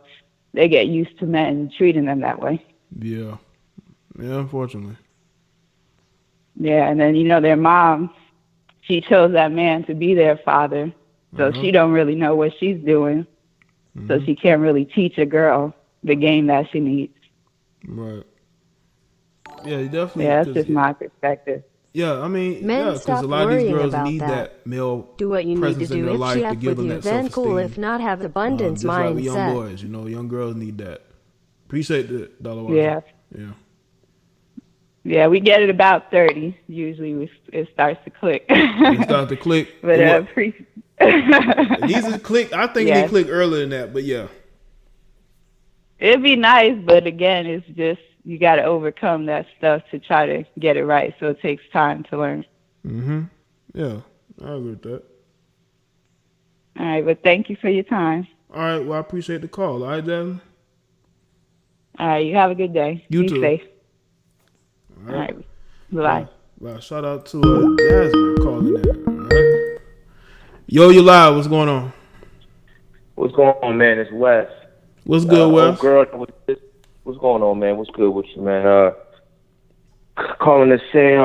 Speaker 6: they get used to men treating them that way.
Speaker 1: Yeah. Yeah, unfortunately.
Speaker 6: Yeah, and then, their mom, she chose that man to be their father, so she don't really know what she's doing, so she can't really teach a girl the game that she needs.
Speaker 1: Right. Yeah, definitely.
Speaker 6: Yeah, that's just my perspective.
Speaker 1: Yeah, I mean,
Speaker 2: Men
Speaker 1: because
Speaker 2: stop
Speaker 1: a lot of these
Speaker 2: worrying
Speaker 1: girls
Speaker 2: about
Speaker 1: need
Speaker 2: that.
Speaker 1: male
Speaker 2: Do what you need to
Speaker 1: presence in
Speaker 2: do.
Speaker 1: their
Speaker 2: If
Speaker 1: life
Speaker 2: she
Speaker 1: to
Speaker 2: up
Speaker 1: give
Speaker 2: with
Speaker 1: them
Speaker 2: you,
Speaker 1: that
Speaker 2: then
Speaker 1: self-esteem.
Speaker 2: cool. If not, have abundance
Speaker 1: just like with young
Speaker 2: mindset.
Speaker 1: boys, young girls need that. Appreciate the dollar.
Speaker 6: Yeah.
Speaker 1: Yeah.
Speaker 6: Yeah, we get it about 30. Usually it starts to click.
Speaker 1: It starts to click.
Speaker 6: But
Speaker 1: These is click. I think they click earlier than that, but yeah.
Speaker 6: It'd be nice, but again, it's just you got to overcome that stuff to try to get it right. So it takes time to learn.
Speaker 1: Mm-hmm. Yeah, I agree with that.
Speaker 6: All right, but thank you for your time.
Speaker 1: All right, well, I appreciate the call. All right, Jasmine?
Speaker 6: All right, you have a good day.
Speaker 1: You
Speaker 6: Be
Speaker 1: too.
Speaker 6: safe.
Speaker 1: All
Speaker 6: right. Bye.
Speaker 1: Well, shout out to Jasmine calling in. All right. Yo, you live. What's going on?
Speaker 7: What's going on, man? It's Wes.
Speaker 1: What's good, Wes?
Speaker 7: Girl, what's going on, man? What's good with you, man? Calling to say,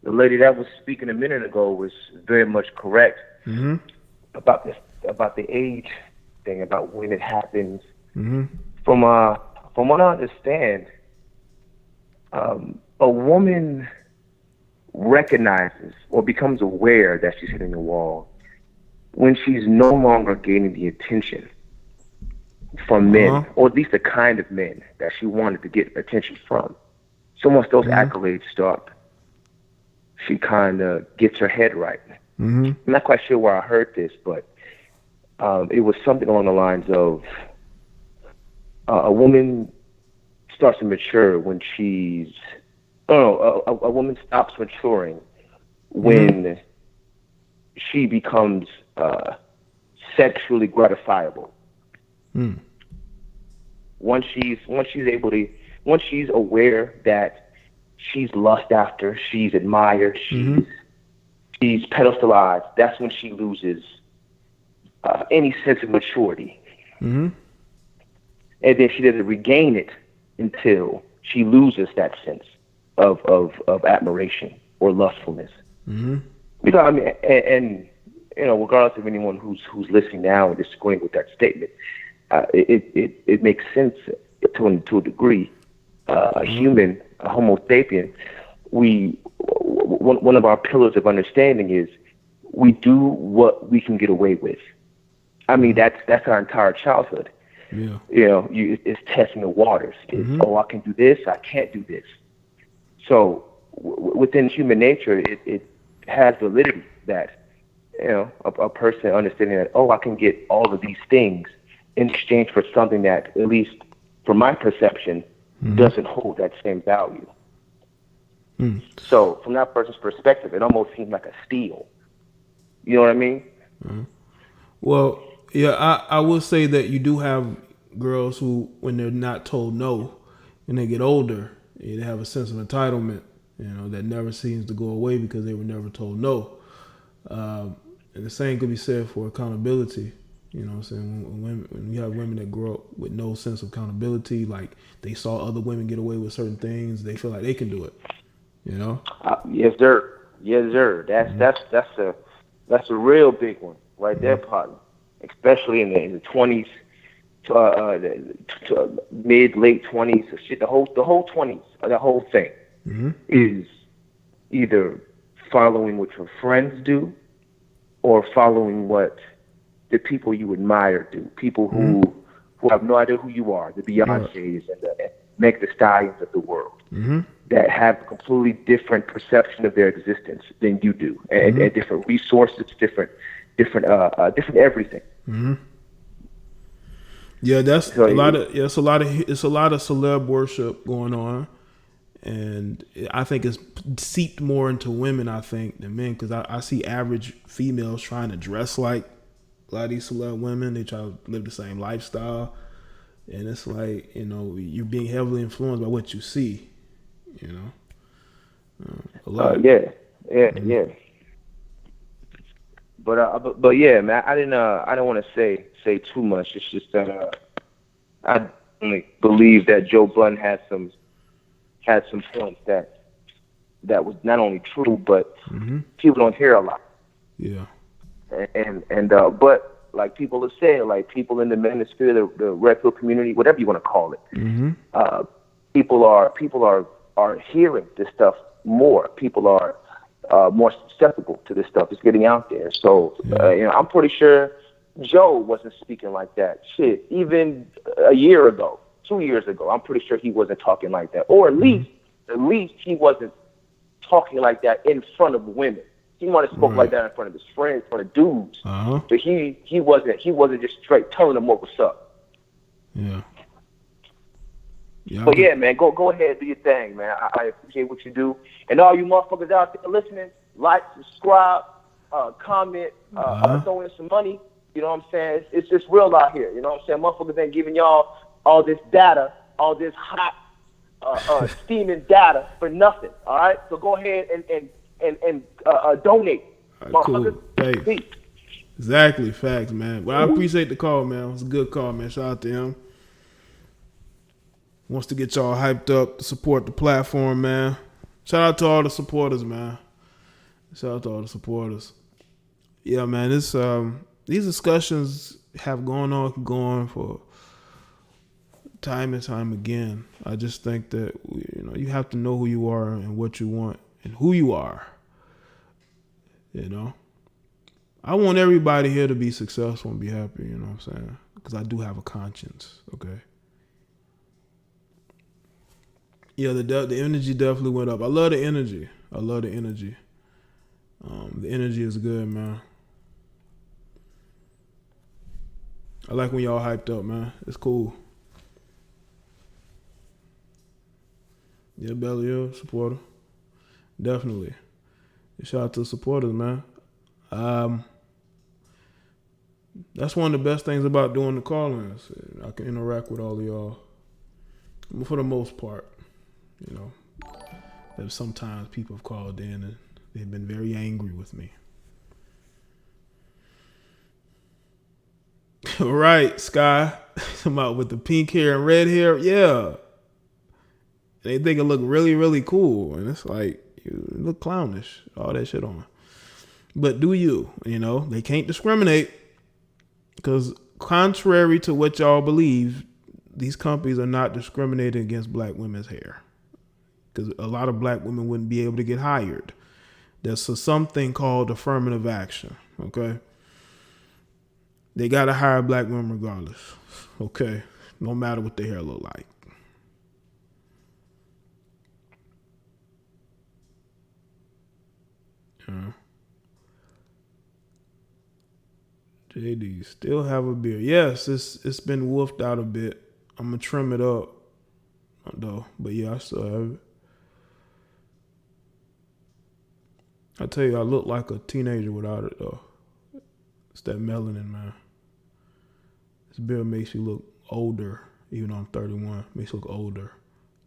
Speaker 7: the lady that was speaking a minute ago was very much correct about the age thing, about when it happens.
Speaker 1: Mm-hmm.
Speaker 7: From what I understand, a woman recognizes or becomes aware that she's hitting a wall when she's no longer gaining the attention from men, or at least the kind of men that she wanted to get attention from. So once those accolades start, she kind of gets her head right. I'm not quite sure where I heard this, but it was something along the lines of a woman starts to mature when a woman stops maturing when she becomes sexually gratifiable. Once she's aware that she's lust after, she's admired, she's pedestalized, that's when she loses any sense of maturity. And then she doesn't regain it until she loses that sense of admiration or lustfulness. I mean, and regardless of anyone who's listening now and disagreeing with that statement, it makes sense to a degree. A human, a Homo sapien, one of our pillars of understanding is we do what we can get away with. I mean, that's our entire childhood.
Speaker 1: Yeah.
Speaker 7: It's testing the waters. It's, I can do this, I can't do this. So within human nature, it has validity that, a person understanding that, I can get all of these things in exchange for something that, at least from my perception, doesn't hold that same value. So from that person's perspective, it almost seems like a steal. You know what I mean?
Speaker 1: Well, yeah, I will say that you do have girls who, when they're not told no, when they get older, they have a sense of entitlement, that never seems to go away because they were never told no. And the same could be said for accountability. You know what I'm saying? When you have women that grow up with no sense of accountability, like they saw other women get away with certain things, they feel like they can do it.
Speaker 7: Yes, sir. Yes, sir. That's a real big one right there, partner. Especially in the 20s, to mid late 20s, the whole 20s, the whole thing is either following what your friends do or following what the people you admire do. People who have no idea who you are, the Beyoncés and the Meg Thee Stallions of the world, that have a completely different perception of their existence than you do, and different resources, different everything.
Speaker 1: Yeah, it's a lot of celeb worship going on, and I think it's seeped more into women, I think, than men, because I see average females trying to dress like A lot of these celeb women, they try to live the same lifestyle. And it's like, you know, you're being heavily influenced by what you see, you know. A lot.
Speaker 7: Yeah. But yeah, man, I don't want to say too much. It's just that I believe that Joe Budden had some points that was not only true, but people don't hear a lot.
Speaker 1: Yeah.
Speaker 7: But like people have said, like people in the manosphere, the red pill community, whatever you want to call it, people are hearing this stuff more. People are more susceptible to this stuff. It's getting out there. So you know, I'm pretty sure Joe wasn't speaking like that. Shit, even a year ago, 2 years ago, I'm pretty sure he wasn't talking like that, or at least he wasn't talking like that in front of women. He might have spoke like that in front of his friends, in front of dudes. But he wasn't just straight telling them what was up.
Speaker 1: Yeah.
Speaker 7: But yeah, man, go ahead, do your thing, man. I appreciate what you do. And all you motherfuckers out there listening, like, subscribe, comment, throw in some money. You know what I'm saying? It's just real out here. You know what I'm saying? Motherfuckers ain't giving y'all all this data, all this hot, steaming data for nothing. All right? So go ahead and donate.
Speaker 1: Right, cool. Hey. Exactly. Facts, man. Well, I appreciate the call, man. It was a good call, man. Shout out to him. Wants to get y'all hyped up to support the platform, man. Shout out to all the supporters, man. Shout out to all the supporters. Yeah, man. This these discussions have gone on for time and time again. I just think that you have to know who you are and what you want and who you are. You know, I want everybody here to be successful and be happy. You know what I'm saying? Because I do have a conscience. Okay. Yeah, the energy definitely went up. I love the energy. The energy is good, man. I like when y'all hyped up, man. It's cool. Yeah, Belly, supporter. Definitely. Shout out to the supporters, man. That's one of the best things about doing the call-ins. I can interact with all of y'all for the most part. You know, that sometimes people have called in and they've been very angry with me. Right, Sky. Come out with the pink hair and red hair. Yeah. They think it look really, really cool. And it's like, you look clownish. All that shit on. But do you? You know, they can't discriminate. Because contrary to what y'all believe, these companies are not discriminating against black women's hair. Because a lot of black women wouldn't be able to get hired. There's something called affirmative action, okay? They got to hire black women regardless, okay? No matter what their hair look like. JD, still have a beard. Yes, it's been wolfed out a bit. I'm going to trim it up, though. But yeah, I still have it. I tell you, I look like a teenager without it, though. It's that melanin, man. This beard makes you look older, even though I'm 31. Makes you look older.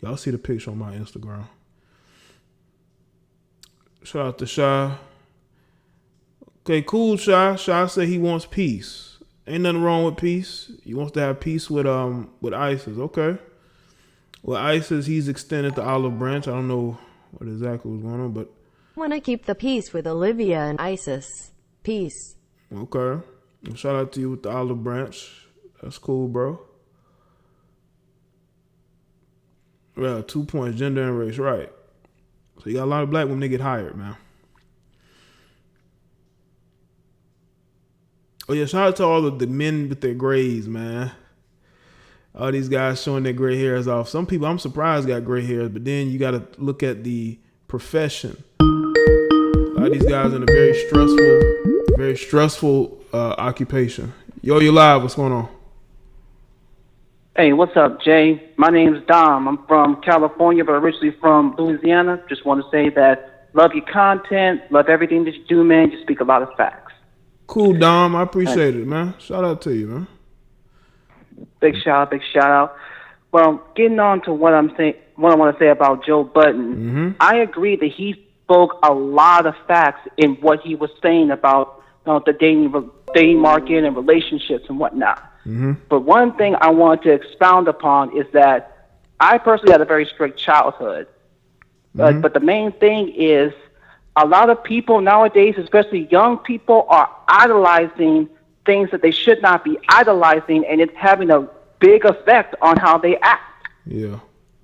Speaker 1: Y'all see the picture on my Instagram. Shout out to Shy. Okay, cool, Shy. Shy said he wants peace. Ain't nothing wrong with peace. He wants to have peace with ISIS. Okay. Well, ISIS, he's extended the olive branch. I don't know what exactly was going on, but
Speaker 2: Want to keep the peace with Olivia and ISIS. Peace.
Speaker 1: okay. Well, shout out to you with the olive branch. That's cool, bro. Well, 2 points, gender and race, right. So you got a lot of black women that get hired, man. Oh yeah, shout out to all of the men with their grays, man. All these guys showing their gray hairs off. Some people, I'm surprised, got gray hairs, but then you got to look at the profession. A lot of these guys in a very stressful occupation. Yo, you live. What's going on?
Speaker 8: Hey, what's up, Jay? My name's Dom. I'm from California, but originally from Louisiana. Just want to say that love your content, love everything that you do, man. You speak a lot of facts.
Speaker 1: Cool, Dom. I appreciate it, man. Shout out to you, man.
Speaker 8: Big shout out. Well, getting on to what I want to say about Joe Budden, I agree that he spoke a lot of facts in what he was saying about the dating market and relationships and whatnot. But one thing I want to expound upon is that I personally had a very strict childhood. But the main thing is a lot of people nowadays, especially young people, are idolizing things that they should not be idolizing, and it's having a big effect on how they act.
Speaker 1: Yeah.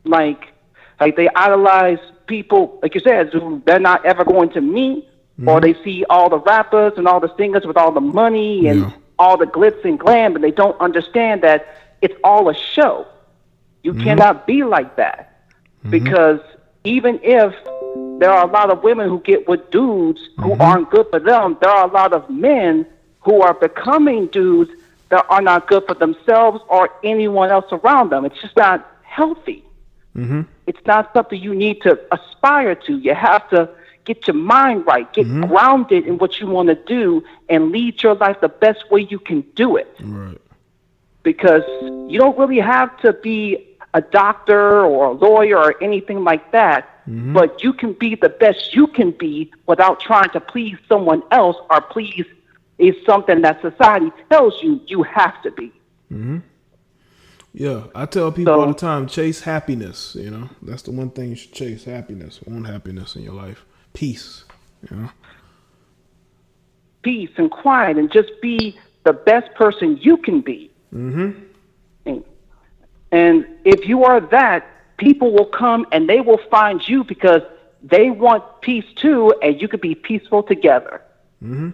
Speaker 8: Like they idolize people, like you said, who they're not ever going to meet, or they see all the rappers and all the singers with all the money and all the glitz and glam, and they don't understand that it's all a show. You cannot be like that, because even if there are a lot of women who get with dudes who aren't good for them, there are a lot of men who are becoming dudes that are not good for themselves or anyone else around them. It's just not healthy. It's not something you need to aspire to. You have to get your mind right, get grounded in what you want to do, and lead your life the best way you can do it.
Speaker 1: Right.
Speaker 8: Because you don't really have to be a doctor or a lawyer or anything like that, but you can be the best you can be without trying to please someone else or please is something that society tells you have to be.
Speaker 1: Yeah, I tell people all the time, chase happiness. You know, that's the one thing you should chase: happiness. Want happiness in your life, peace. You know,
Speaker 8: peace and quiet, and just be the best person you can be. And if you are that, people will come and they will find you because they want peace too, and you could be peaceful together.
Speaker 1: I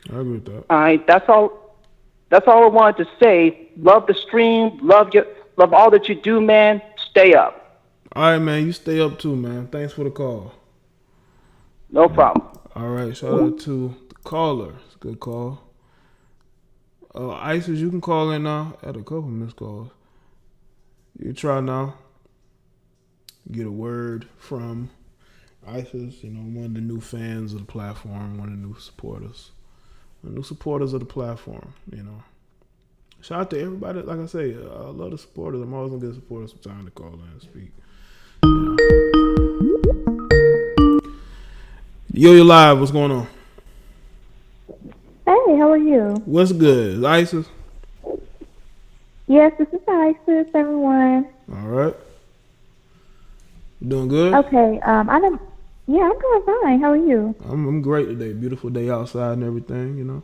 Speaker 1: agree with that.
Speaker 8: All right, that's all I wanted to say. Love the stream. Love all that you do, man. Stay up.
Speaker 1: All right, man. You stay up too, man. Thanks for the call.
Speaker 8: No problem.
Speaker 1: All right. Shout out to the caller. It's a good call. Isis, you can call in now. I had a couple missed calls. You try now. Get a word from Isis. You know, one of the new fans of the platform. One of the new supporters. The new supporters of the platform, you know. Shout out to everybody. Like I say, I love the supporters. I'm always going to get supporters some time to call in and speak. You know. Yo, you're live. What's going on?
Speaker 9: Hey, how are you?
Speaker 1: What's good? Is Isis?
Speaker 9: Yes, this is Isis, everyone.
Speaker 1: All right. You doing good?
Speaker 9: Okay, I'm doing fine. How are you?
Speaker 1: I'm great today. Beautiful day outside and everything, you know.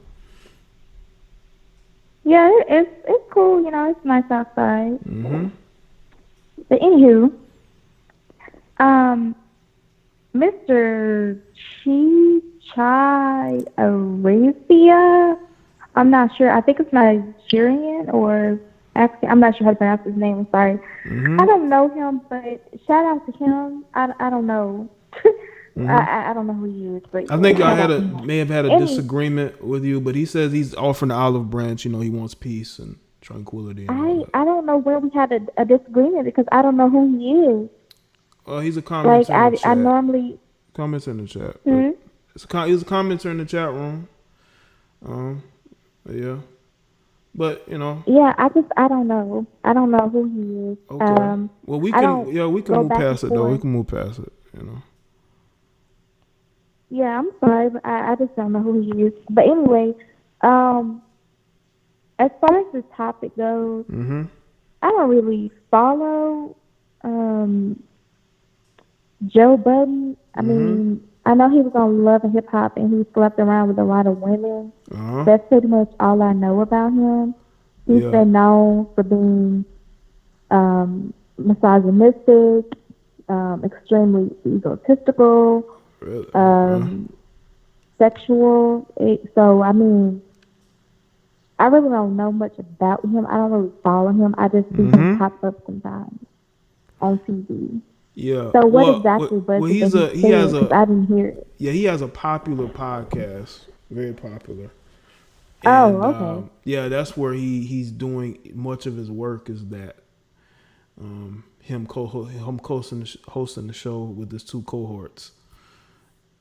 Speaker 9: Yeah, it's cool. You know, it's nice outside. But anywho, Mr. Chai Arabia, I'm not sure. I think it's Nigerian or actually, I'm not sure how to pronounce his name. I'm sorry. I don't know him, but shout out to him. I don't know. I don't know who he is, but
Speaker 1: I think I may have had a disagreement with you, but he says he's offering the olive branch. You know, he wants peace and tranquility. And
Speaker 9: I don't know where we had a disagreement because I don't know who he is.
Speaker 1: Well, he's a commenter in the chat.
Speaker 9: I normally
Speaker 1: comments in the chat. He's a commenter in the chat room. Yeah, but you know.
Speaker 9: Yeah, I don't know. I don't know who he is.
Speaker 1: Okay. Well, we can move past it though. We can move past it. You know.
Speaker 9: Yeah, I'm sorry, but I just don't know who he is. But anyway, as far as this topic goes, I don't really follow Joe Budden. I mean, I know he was on Love and Hip Hop and he slept around with a lot of women. That's pretty much all I know about him. He's been known for being misogynistic, extremely egotistical, sexual. So, I mean, I really don't know much about him. I don't really follow him. I just see him pop up sometimes on TV.
Speaker 1: Yeah.
Speaker 9: So what exactly was it that he said? I didn't hear it.
Speaker 1: Yeah, he has a popular podcast, very popular.
Speaker 9: And, okay.
Speaker 1: Yeah, that's where he's doing much of his work is that him hosting the show with his two cohorts.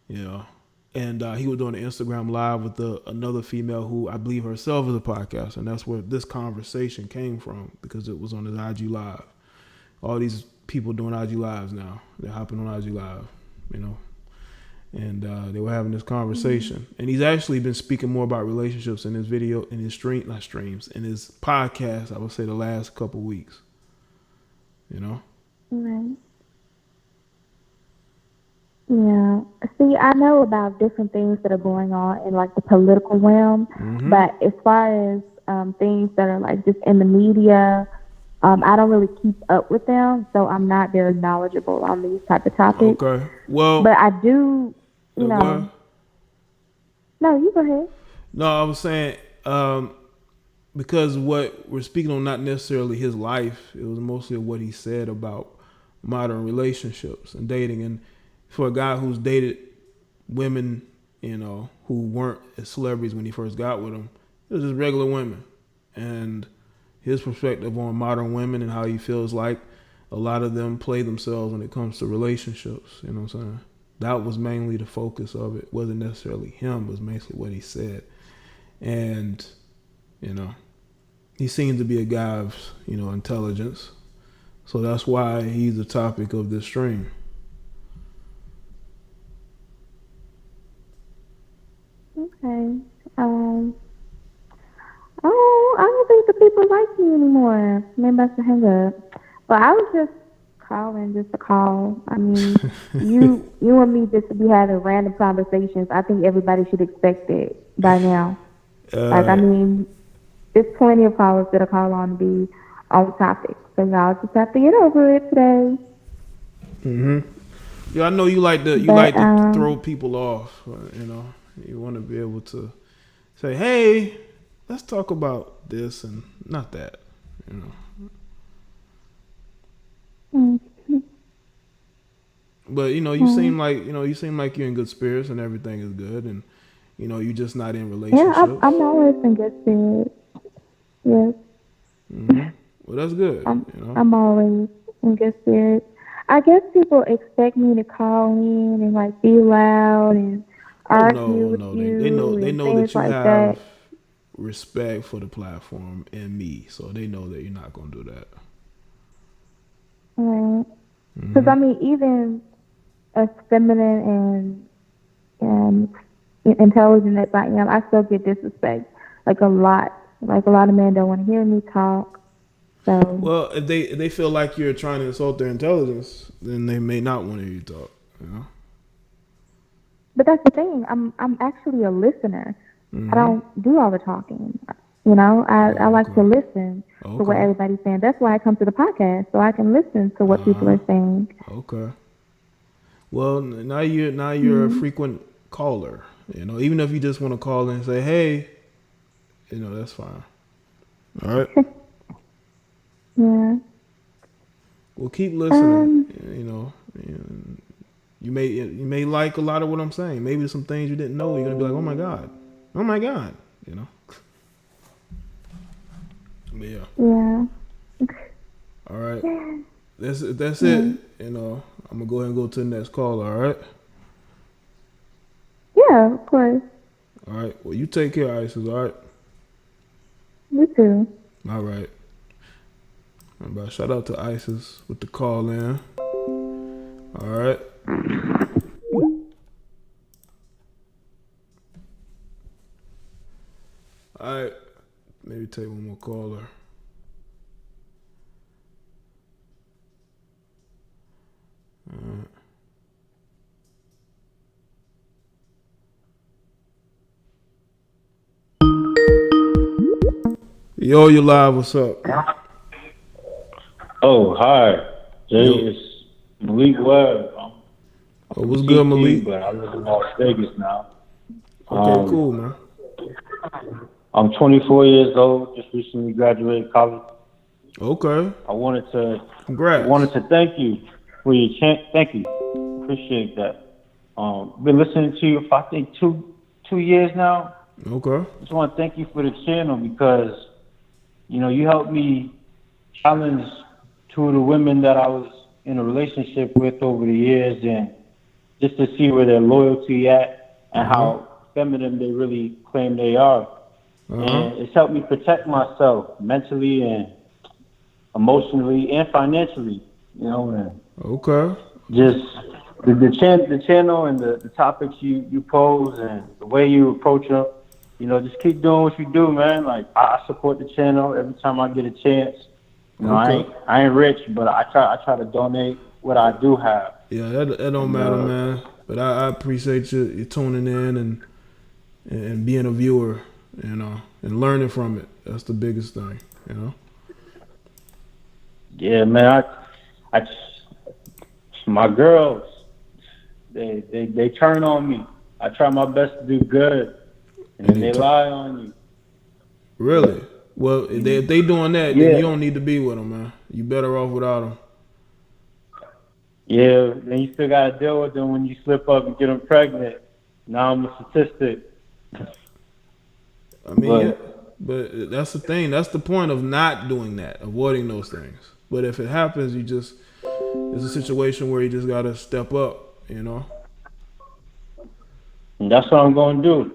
Speaker 1: Yeah, And he was doing an Instagram live with another female who I believe herself is a podcaster, and that's where this conversation came from because it was on his IG live. All these people doing IG lives now, they're hopping on IG live, you know, and they were having this conversation. And he's actually been speaking more about relationships in his video, in his in his podcast. I would say the last couple weeks, you know.
Speaker 9: Right. Yeah. See, I know about different things that are going on in like the political realm, but as far as things that are like just in the media, I don't really keep up with them, so I'm not very knowledgeable on these type of topics.
Speaker 1: Okay. Well,
Speaker 9: but I do, you know. No, you go ahead.
Speaker 1: No, I was saying because what we're speaking on, not necessarily his life, it was mostly what he said about modern relationships and dating. And for a guy who's dated women, you know, who weren't as celebrities when he first got with them, it was just regular women. And his perspective on modern women and how he feels like a lot of them play themselves when it comes to relationships. You know what I'm saying? That was mainly the focus of it. It wasn't necessarily him, it was mostly what he said. And, you know, he seems to be a guy of, you know, intelligence. So that's why he's the topic of this stream.
Speaker 9: Okay. Oh, I don't think the people like me anymore. Maybe I should hang up. But I was just calling just to call. I mean, you and me just to be having random conversations. I think everybody should expect it by now. I mean, there's plenty of callers that are call on to be on topic. So y'all just have to get over it today.
Speaker 1: Yeah, I know you like to throw people off. You know, you want to be able to say, "Hey, let's talk about this and not that." You know. But you know, you seem like you're in good spirits and everything is good, and you know, you're just not in relationships.
Speaker 9: Yeah, I'm always in good spirits. Yes.
Speaker 1: Well, that's good.
Speaker 9: I'm always in good spirits. I guess people expect me to call in and like be loud and argue with you.
Speaker 1: They know that you
Speaker 9: like
Speaker 1: have
Speaker 9: that.
Speaker 1: respect for the platform and me, so they know that you're not gonna do that.
Speaker 9: Right. Because I mean, even as feminine and intelligent as I am, I still get disrespect like a lot. Like a lot of men don't want to hear me talk. So
Speaker 1: well, if they feel like you're trying to insult their intelligence, then they may not want to hear you talk. You know.
Speaker 9: But that's the thing. I'm actually a listener. I don't do all the talking. You know, I like to listen to what everybody's saying. That's why I come to the podcast, so I can listen to what people are saying. Okay.
Speaker 1: Well, now you're a frequent caller. You know, even if you just want to call in and say, "Hey," you know, that's fine. All right.
Speaker 9: Yeah.
Speaker 1: Well, keep listening. You know, you may like a lot of what I'm saying. Maybe some things you didn't know. You're gonna be like, "Oh my god," you know. But yeah.
Speaker 9: Yeah.
Speaker 1: All right. That's it. You know, I'm gonna go ahead and go to the next call. All right.
Speaker 9: Yeah, of course.
Speaker 1: All right. Well, you take care, Isis. All right.
Speaker 9: You too.
Speaker 1: All right. But shout out to Isis with the call in. All right. All right. Maybe take one more caller. All right. Yo, you live. What's up?
Speaker 10: Oh, hi. Jay, it's Malik Webb.
Speaker 1: Oh, what's good, Malik?
Speaker 10: But I live in Las Vegas now.
Speaker 1: Okay, cool, man.
Speaker 10: I'm 24 years old. Just recently graduated college.
Speaker 1: Okay.
Speaker 10: I wanted to.
Speaker 1: Congrats.
Speaker 10: I wanted to thank you for your chance. Thank you. Appreciate that. Been listening to you for I think two years now.
Speaker 1: Okay.
Speaker 10: Just want to thank you for the channel because, you know, you helped me challenge two of the women that I was in a relationship with over the years, and just to see where their loyalty at and how feminine they really claim they are. And it's helped me protect myself mentally and emotionally and financially, you know. And just the channel and the topics you pose and the way you approach them, you know, just keep doing what you do, man. Like, I support the channel every time I get a chance. You know, I ain't rich, but I try to donate what I do have.
Speaker 1: Yeah, that don't matter, man. But I appreciate you tuning in and being a viewer, you know, and learning from it. That's the biggest thing, you know.
Speaker 10: Yeah, man. I my girls, they turn on me. I try my best to do good, and they lie on you.
Speaker 1: Really? Well, if they doing that, then you don't need to be with them, man. You better off without them.
Speaker 10: Yeah, then you still gotta deal with them when you slip up and get them pregnant. Now I'm a statistic.
Speaker 1: I mean, but that's the thing. That's the point of not doing that, avoiding those things. But if it happens, it's a situation where you just gotta step up, you know.
Speaker 10: And that's what I'm gonna do.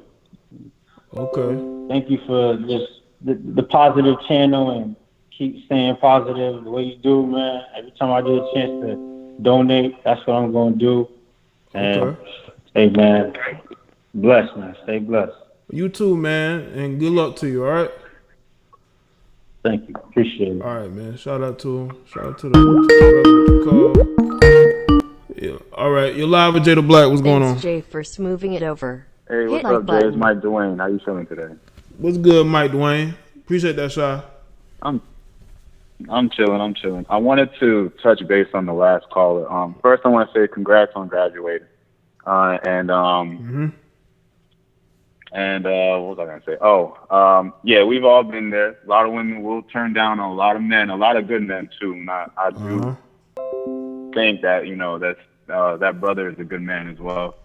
Speaker 1: Okay.
Speaker 10: Thank you for just the positive channel and keep staying positive the way you do, man. Every time I get a chance to donate, that's what I'm gonna do. And hey, man, bless, man. Stay blessed.
Speaker 1: You too, man, and good luck to you. All right.
Speaker 10: Thank you. Appreciate it.
Speaker 1: All right, man. Shout out to him. Shout out to the call. Yeah. All right. You're live with Jay the Black. What's going on?
Speaker 2: Thanks, Jay, for smoothing it over.
Speaker 11: Hey, what's up, Jay? It's Mike Dwayne. How you feeling today?
Speaker 1: What's good, Mike Dwayne? Appreciate that, Shy.
Speaker 11: I'm chilling. I wanted to touch base on the last caller. First, I want to say congrats on graduating. And what was I gonna say? Yeah, we've all been there. A lot of women will turn down on a lot of men, a lot of good men too. I do think that, you know, that brother is a good man as well.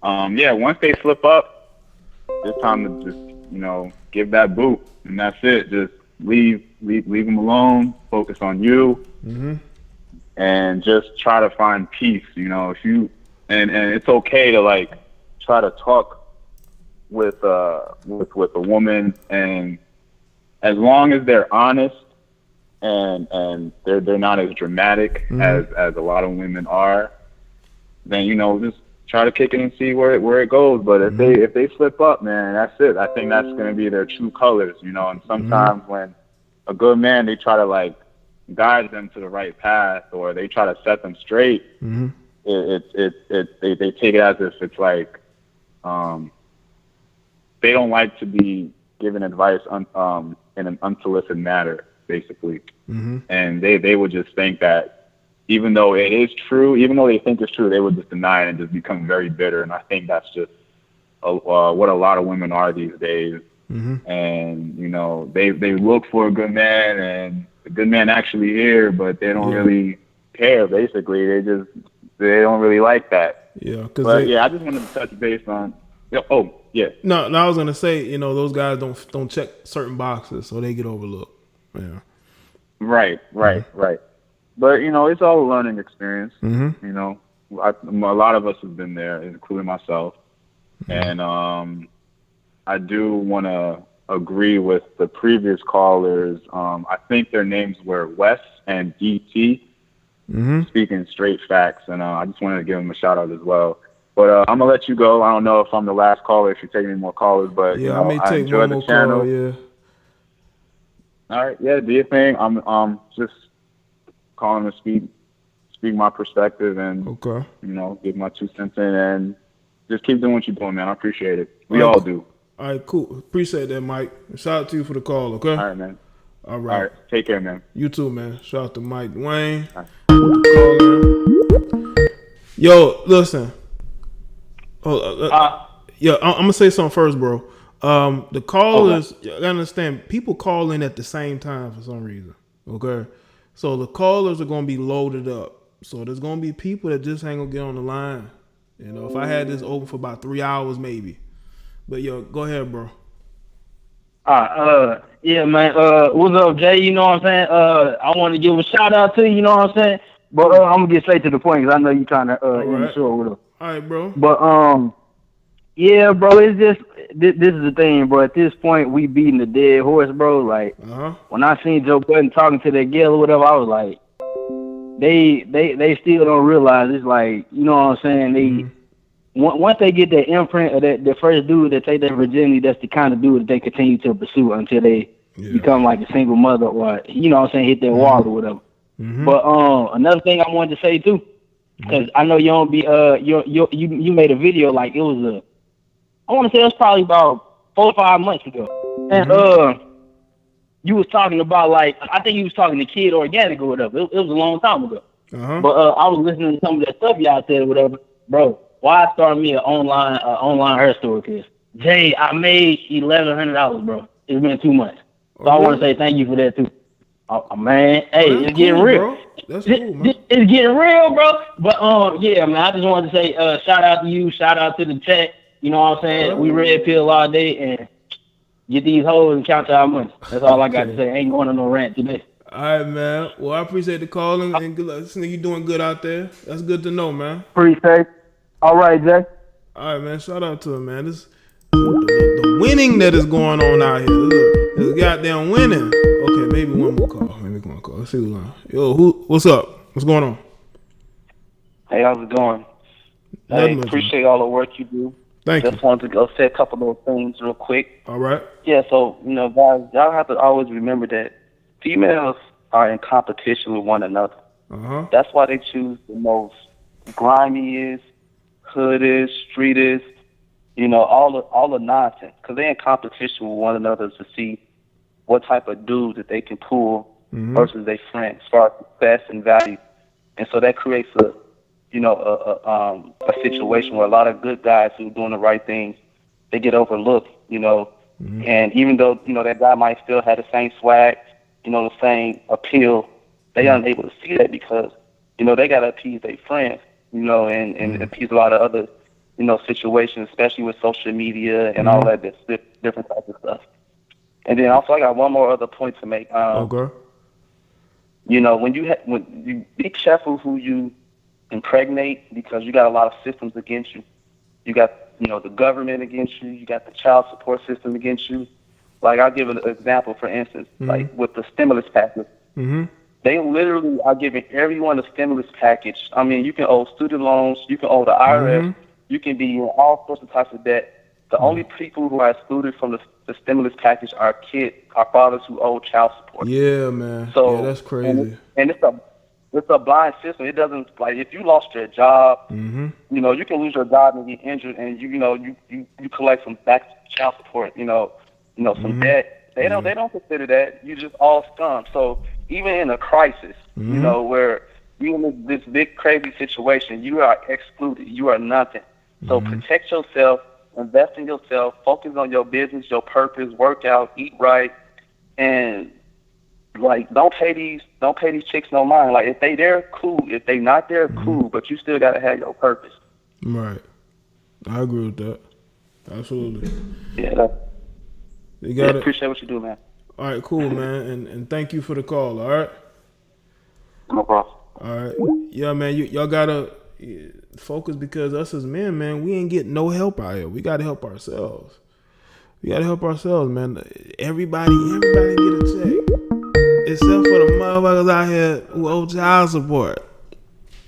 Speaker 11: Once they slip up, it's time to just, you know, give that boot, and that's it. Just leave them alone. Focus on you, and just try to find peace. You know, if you and it's okay to like try to talk with a woman, and as long as they're honest and they're not as dramatic as a lot of women are, then, you know, just try to kick it and see where it goes. But if they slip up, man, that's it. I think that's gonna be their true colors, you know. And sometimes when a good man, they try to like guide them to the right path, or they try to set them straight, they take it as if it's like they don't like to be given advice in an unsolicited matter, basically. And they would just think that even though it is true, even though they think it's true, they would just deny it and just become very bitter. And I think that's just what a lot of women are these days. And, you know, they look for a good man, and the good man actually here, but they don't really care, basically. They don't really like that.
Speaker 1: Yeah.
Speaker 11: I just wanted to touch base on... Yeah.
Speaker 1: No, I was gonna say, you know, those guys don't check certain boxes, so they get overlooked. Yeah.
Speaker 11: Right. But, you know, it's all a learning experience. You know, a lot of us have been there, including myself. And I do want to agree with the previous callers. I think their names were Wes and DT, speaking straight facts. And I just wanted to give them a shout out as well. But I'm gonna let you go. I don't know if I'm the last caller, if you're taking any more callers, but
Speaker 1: yeah, you know, I enjoy one more the channel. Call, yeah.
Speaker 11: All right, yeah, do your thing. I'm just calling to speak my perspective and you know, give my 2 cents in, and just keep doing what you're doing, man. I appreciate it. We all do.
Speaker 1: All right, cool. Appreciate that, Mike. Shout out to you for the call, okay?
Speaker 11: All right, man.
Speaker 1: All right.
Speaker 11: All right. Take care, man.
Speaker 1: You too, man. Shout out to Mike Dwayne. Yo, listen. I'm gonna say something first, bro. The callers, you gotta understand, people call in at the same time for some reason. Okay, so the callers are gonna be loaded up. So there's gonna be people that just ain't gonna get on the line. You know, if I had this open for about 3 hours, maybe. But yo, go ahead, bro.
Speaker 12: Yeah, man. What's up, Jay? You know what I'm saying? I want to give a shout out to you. You know what I'm saying? But I'm gonna get straight to the point because I know you're trying to end the show with us.
Speaker 1: All right, bro.
Speaker 12: But Yeah, bro. It's just this is the thing, bro. At this point, we beating the dead horse, bro. Like when I seen Joe Budden talking to that girl or whatever, I was like, they still don't realize it's like, you know what I'm saying? They once they get that imprint of that the first dude that take their virginity, that's the kind of dude that they continue to pursue until they become like a single mother or, you know what I'm saying, hit that wall or whatever. But another thing I wanted to say too, because I know you don't be you made a video like it was I want to say it was probably about 4 or 5 months ago, and you was talking about like I think you was talking to Kid Organic or whatever. It was a long time ago, but I was listening to some of that stuff y'all said or whatever, bro. Why start me an online hair store? Cause Jay, I made $1,100, bro. It's been 2 months, so I want to say thank you for that too. Oh, man, hey, it's getting real. Bro. That's cool, man. It's getting real, bro. But yeah, man, I just wanted to say shout out to you, shout out to the chat. You know what I'm saying? We red pill all day and get these hoes and count our money. That's all I got to say. I ain't going on no rant today.
Speaker 1: All right, man. Well, I appreciate the call and good luck. This nigga, you doing good out there. That's good to know, man.
Speaker 12: Appreciate. All right, Jay.
Speaker 1: All right, man. Shout out to him, man. This the winning that is going on out here. Look, this goddamn winning. Okay, maybe one more call. Let's see who's on. Yo, what's up? What's going on?
Speaker 13: Hey, how's it going? I appreciate all the work you do.
Speaker 1: Thank you.
Speaker 13: Just wanted to go say a couple of things real quick.
Speaker 1: All right.
Speaker 13: Yeah, so, you know, guys, y'all have to always remember that females are in competition with one another. That's why they choose the most grimiest, hoodest, streetest, you know, all the nonsense. Because they're in competition with one another to see what type of dude that they can pull versus their friends as far as success and value. And so that creates a situation where a lot of good guys who are doing the right things, they get overlooked, you know. And even though, you know, that guy might still have the same swag, you know, the same appeal, they aren't able to see that because, you know, they got to appease their friends, you know, and appease a lot of other, you know, situations, especially with social media and all that different types of stuff. And then also I got one more other point to make.
Speaker 1: Okay.
Speaker 13: You know, when you be careful who you impregnate because you got a lot of systems against you. You got, you know, the government against you. You got the child support system against you. Like, I'll give an example, for instance, like with the stimulus package. They literally are giving everyone a stimulus package. I mean, you can owe student loans. You can owe the IRS. You can be in all sorts of types of debt. The only people who are excluded from the stimulus package are kids, our fathers who owe child support.
Speaker 1: Yeah, man.
Speaker 13: So,
Speaker 1: yeah, that's crazy.
Speaker 13: And it's a blind system. It doesn't, like, if you lost your job, you know, you can lose your job and get injured, and you collect some back child support, you know, some debt. They don't consider that. You just all scum. So even in a crisis, you know, where you in this big crazy situation, you are excluded. You are nothing. So protect yourself, invest in yourself, focus on your business, your purpose, work out, eat right, and like don't pay these chicks no mind. Like if they there, cool. If they not there, cool. But you still gotta have your purpose.
Speaker 1: Right. I agree with that. Absolutely.
Speaker 13: Yeah.
Speaker 1: You got it.
Speaker 13: Appreciate what you do, man.
Speaker 1: All right, cool, man, and thank you for the call. All right.
Speaker 13: No problem.
Speaker 1: All right. Yeah, man. Y'all gotta focus because us as men, man, we ain't getting no help out here. We gotta help ourselves. Man. Everybody get a check. Except for the motherfuckers out here who owe child support.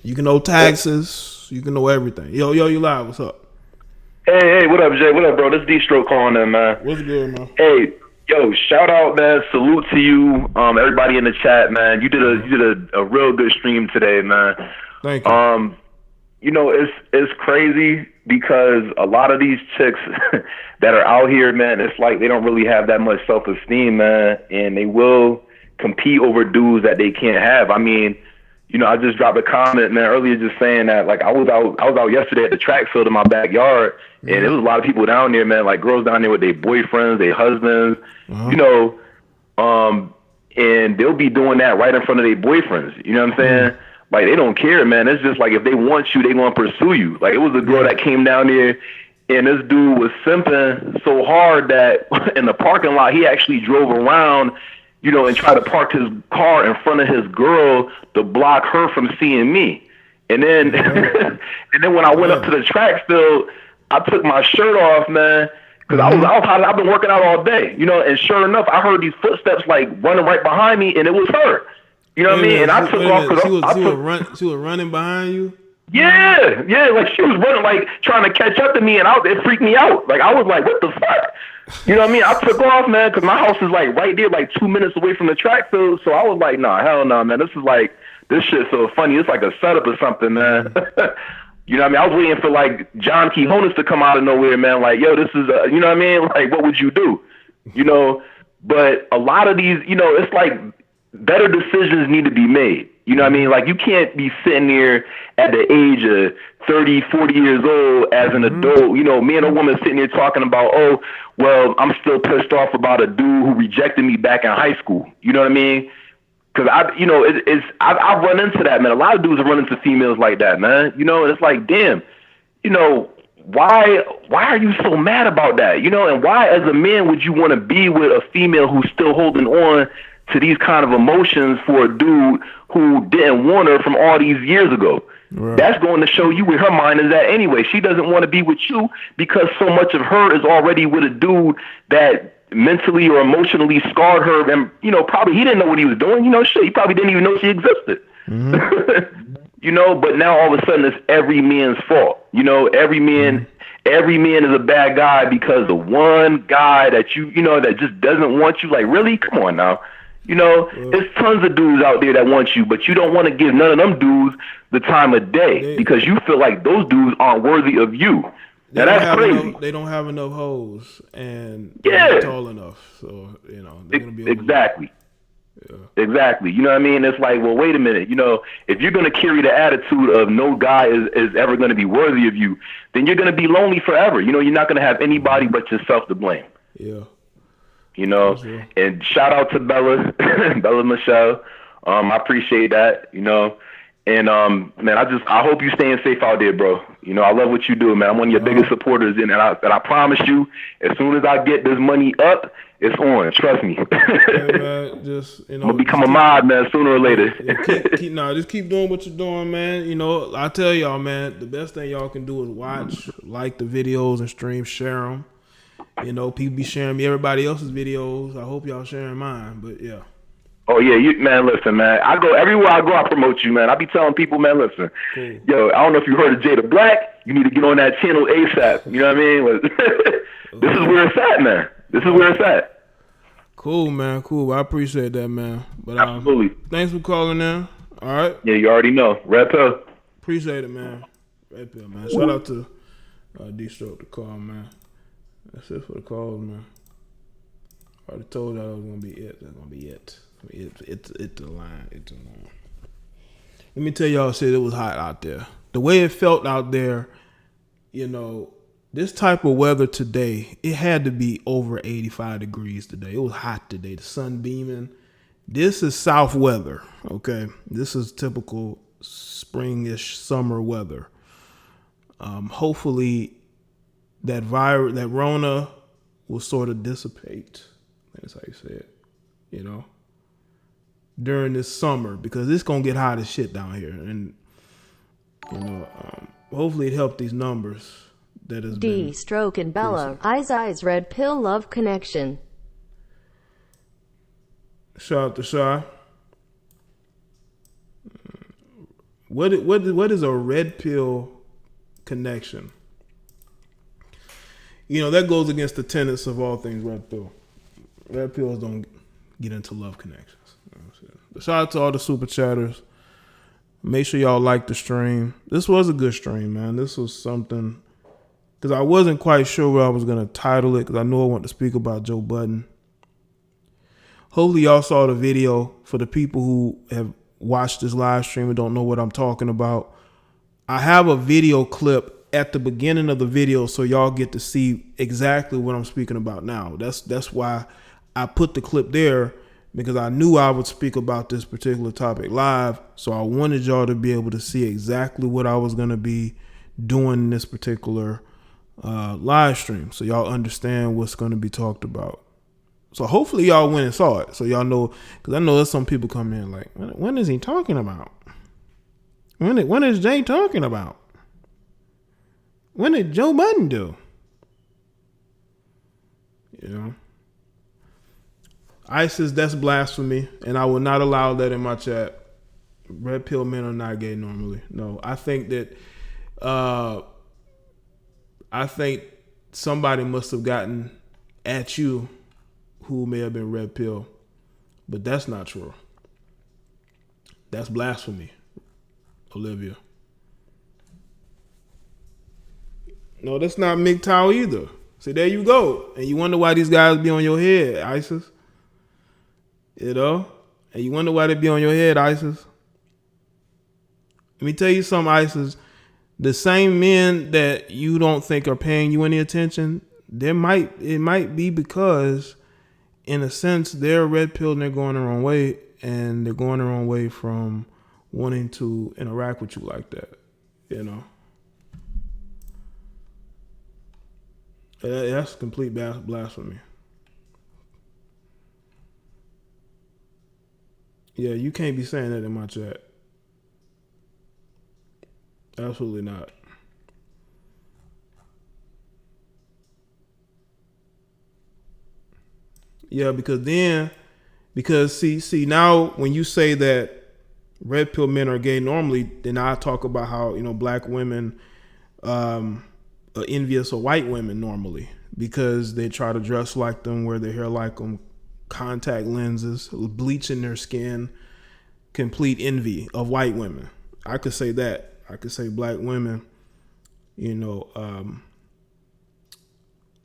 Speaker 1: You can owe taxes. You can owe everything. Yo, you live. What's up?
Speaker 14: Hey, what up, Jay? What up, bro? This D-Stroke calling in, man.
Speaker 1: What's good, man?
Speaker 14: Hey, yo, shout out, man. Salute to you, everybody in the chat, man. You did a real good stream today, man.
Speaker 1: Thank you.
Speaker 14: You know, it's crazy because a lot of these chicks that are out here, man, it's like they don't really have that much self-esteem, man, and they will compete over dudes that they can't have. I mean, you know, I just dropped a comment, man, earlier just saying that, like, I was out yesterday at the track field in my backyard, and there was a lot of people down there, man, like girls down there with their boyfriends, their husbands, you know, and they'll be doing that right in front of their boyfriends. You know what I'm saying? Like, they don't care, man. It's just like if they want you, they gonna pursue you. Like, it was a girl that came down there, and this dude was simping so hard that in the parking lot, he actually drove around, you know, and tried to park his car in front of his girl to block her from seeing me. And then and then when I went up to the track field, I took my shirt off, man, because I was hot. I've been working out all day, you know. And sure enough, I heard these footsteps like running right behind me, and it was her. You know what I mean? And I took off because
Speaker 1: she was running behind you.
Speaker 14: Yeah, like she was running, like trying to catch up to me, and it freaked me out. Like I was like, what the fuck? You know what I mean? I took off, man, because my house is like right there, like 2 minutes away from the track field. So I was like, nah, hell no, man. This shit's so funny. It's like a setup or something, man. You know what I mean? I was waiting for like John Quijones to come out of nowhere, man. Like, yo, this is you know what I mean? Like, what would you do? You know, but a lot of these, you know, it's like better decisions need to be made. You know what I mean? Like, you can't be sitting there at the age of 30, 40 years old as an adult, you know, me and a woman sitting there talking about, oh, well, I'm still pissed off about a dude who rejected me back in high school. You know what I mean? Because I've run into that, man. A lot of dudes have run into females like that, man. You know, and it's like, damn, you know, why are you so mad about that? You know, and why as a man would you want to be with a female who's still holding on to these kind of emotions for a dude who didn't want her from all these years ago? Right. That's going to show you where her mind is at anyway. She doesn't want to be with you because so much of her is already with a dude that mentally or emotionally scarred her, and you know, probably he didn't know what he was doing. You know, shit, he probably didn't even know she existed. You know, but now all of a sudden it's every man's fault. You know, every man is a bad guy because the one guy that you know that just doesn't want you. Like, really? Come on now. You know, there's tons of dudes out there that want you, but you don't want to give none of them dudes the time of day because you feel like those dudes aren't worthy of you. Now that's crazy.
Speaker 1: They don't have enough hoes, and they're not tall enough, so you know they're gonna be
Speaker 14: exactly. Exactly. You know what I mean? It's like, well, wait a minute. You know, if you're going to carry the attitude of no guy is ever going to be worthy of you, then you're going to be lonely forever. You know, you're not going to have anybody but yourself to blame.
Speaker 1: Yeah.
Speaker 14: You know, and shout out to Bella, Bella Michelle. I appreciate that, you know. And, man, I hope you staying safe out there, bro. You know, I love what you do, man. I'm one of your biggest supporters. And I promise you, as soon as I get this money up, it's on. Trust me.
Speaker 1: Yeah, man, just, you know,
Speaker 14: I'm going to become a mod, man, sooner or later.
Speaker 1: Just keep doing what you're doing, man. You know, I tell y'all, man, the best thing y'all can do is watch, like the videos and stream, share them. You know, people be sharing everybody else's videos. I hope y'all sharing mine, but yeah.
Speaker 14: Oh yeah, man, listen, man. I go everywhere I go, I promote you, man. I be telling people, man, listen, yo, I don't know if you heard of Jada Black. You need to get on that channel ASAP. You know what I mean? This is where it's at, man. This is where it's at.
Speaker 1: Cool, man. Cool. I appreciate that, man. But
Speaker 14: absolutely.
Speaker 1: Thanks for calling in. All right.
Speaker 14: Yeah, you already know. Red Pill.
Speaker 1: Appreciate it, man. Red Pill, man. Shout out to D-Stroke the call, man. That's it for the calls, man. I already told y'all that was gonna be it. That's gonna be it. It's the line. It's the line. Let me tell y'all, shit, it was hot out there. The way it felt out there, you know, this type of weather today, it had to be over 85 degrees today. It was hot today. The sun beaming. This is south weather, okay? This is typical spring-ish summer weather. Hopefully that Rona will sort of dissipate. That's how you say it, you know, during this summer, because it's going to get hot as shit down here. And, you know, hopefully it helped these numbers that has been
Speaker 2: Stroke and Bella. Eyes, Red Pill, Love Connection.
Speaker 1: Shout out to Shy. What is a red pill connection? You know, that goes against the tenets of all things red pill. Red pills don't get into love connections. You know what I'm saying? But shout out to all the super chatters. Make sure y'all like the stream. This was a good stream, man. This was something, because I wasn't quite sure what I was going to title it, because I knew I wanted to speak about Joe Budden. Hopefully y'all saw the video. For the people who have watched this live stream and don't know what I'm talking about, I have a video clip at the beginning of the video so y'all get to see exactly what I'm speaking about now. That's why I put the clip there, because I knew I would speak about this particular topic live. So I wanted y'all to be able to see exactly what I was going to be doing in this particular live stream, so y'all understand what's going to be talked about. So hopefully y'all went and saw it, so y'all know, because I know there's some people come in like, when is he talking about? When is Jay talking about? When did Joe Budden do? You know, ISIS, that's blasphemy, and I will not allow that in my chat. Red pill men are not gay normally. No, I think that somebody must have gotten at you who may have been red pill, but that's not true. That's blasphemy, Olivia. No, that's not MGTOW either. See, there you go. And you wonder why these guys be on your head, ISIS. You know? And you wonder why they be on your head, ISIS. Let me tell you something, ISIS. The same men that you don't think are paying you any attention, it might be because, in a sense, they're red pill and they're going the wrong way. And they're going the wrong way from wanting to interact with you like that. You know? That's complete blasphemy. Yeah, you can't be saying that in my chat. Absolutely not. Yeah, because see now when you say that red pill men are gay normally, then I talk about how, you know, black women are envious of white women normally because they try to dress like them, wear their hair like them, contact lenses, bleaching their skin, complete envy of white women. I could say that. I could say black women, you know,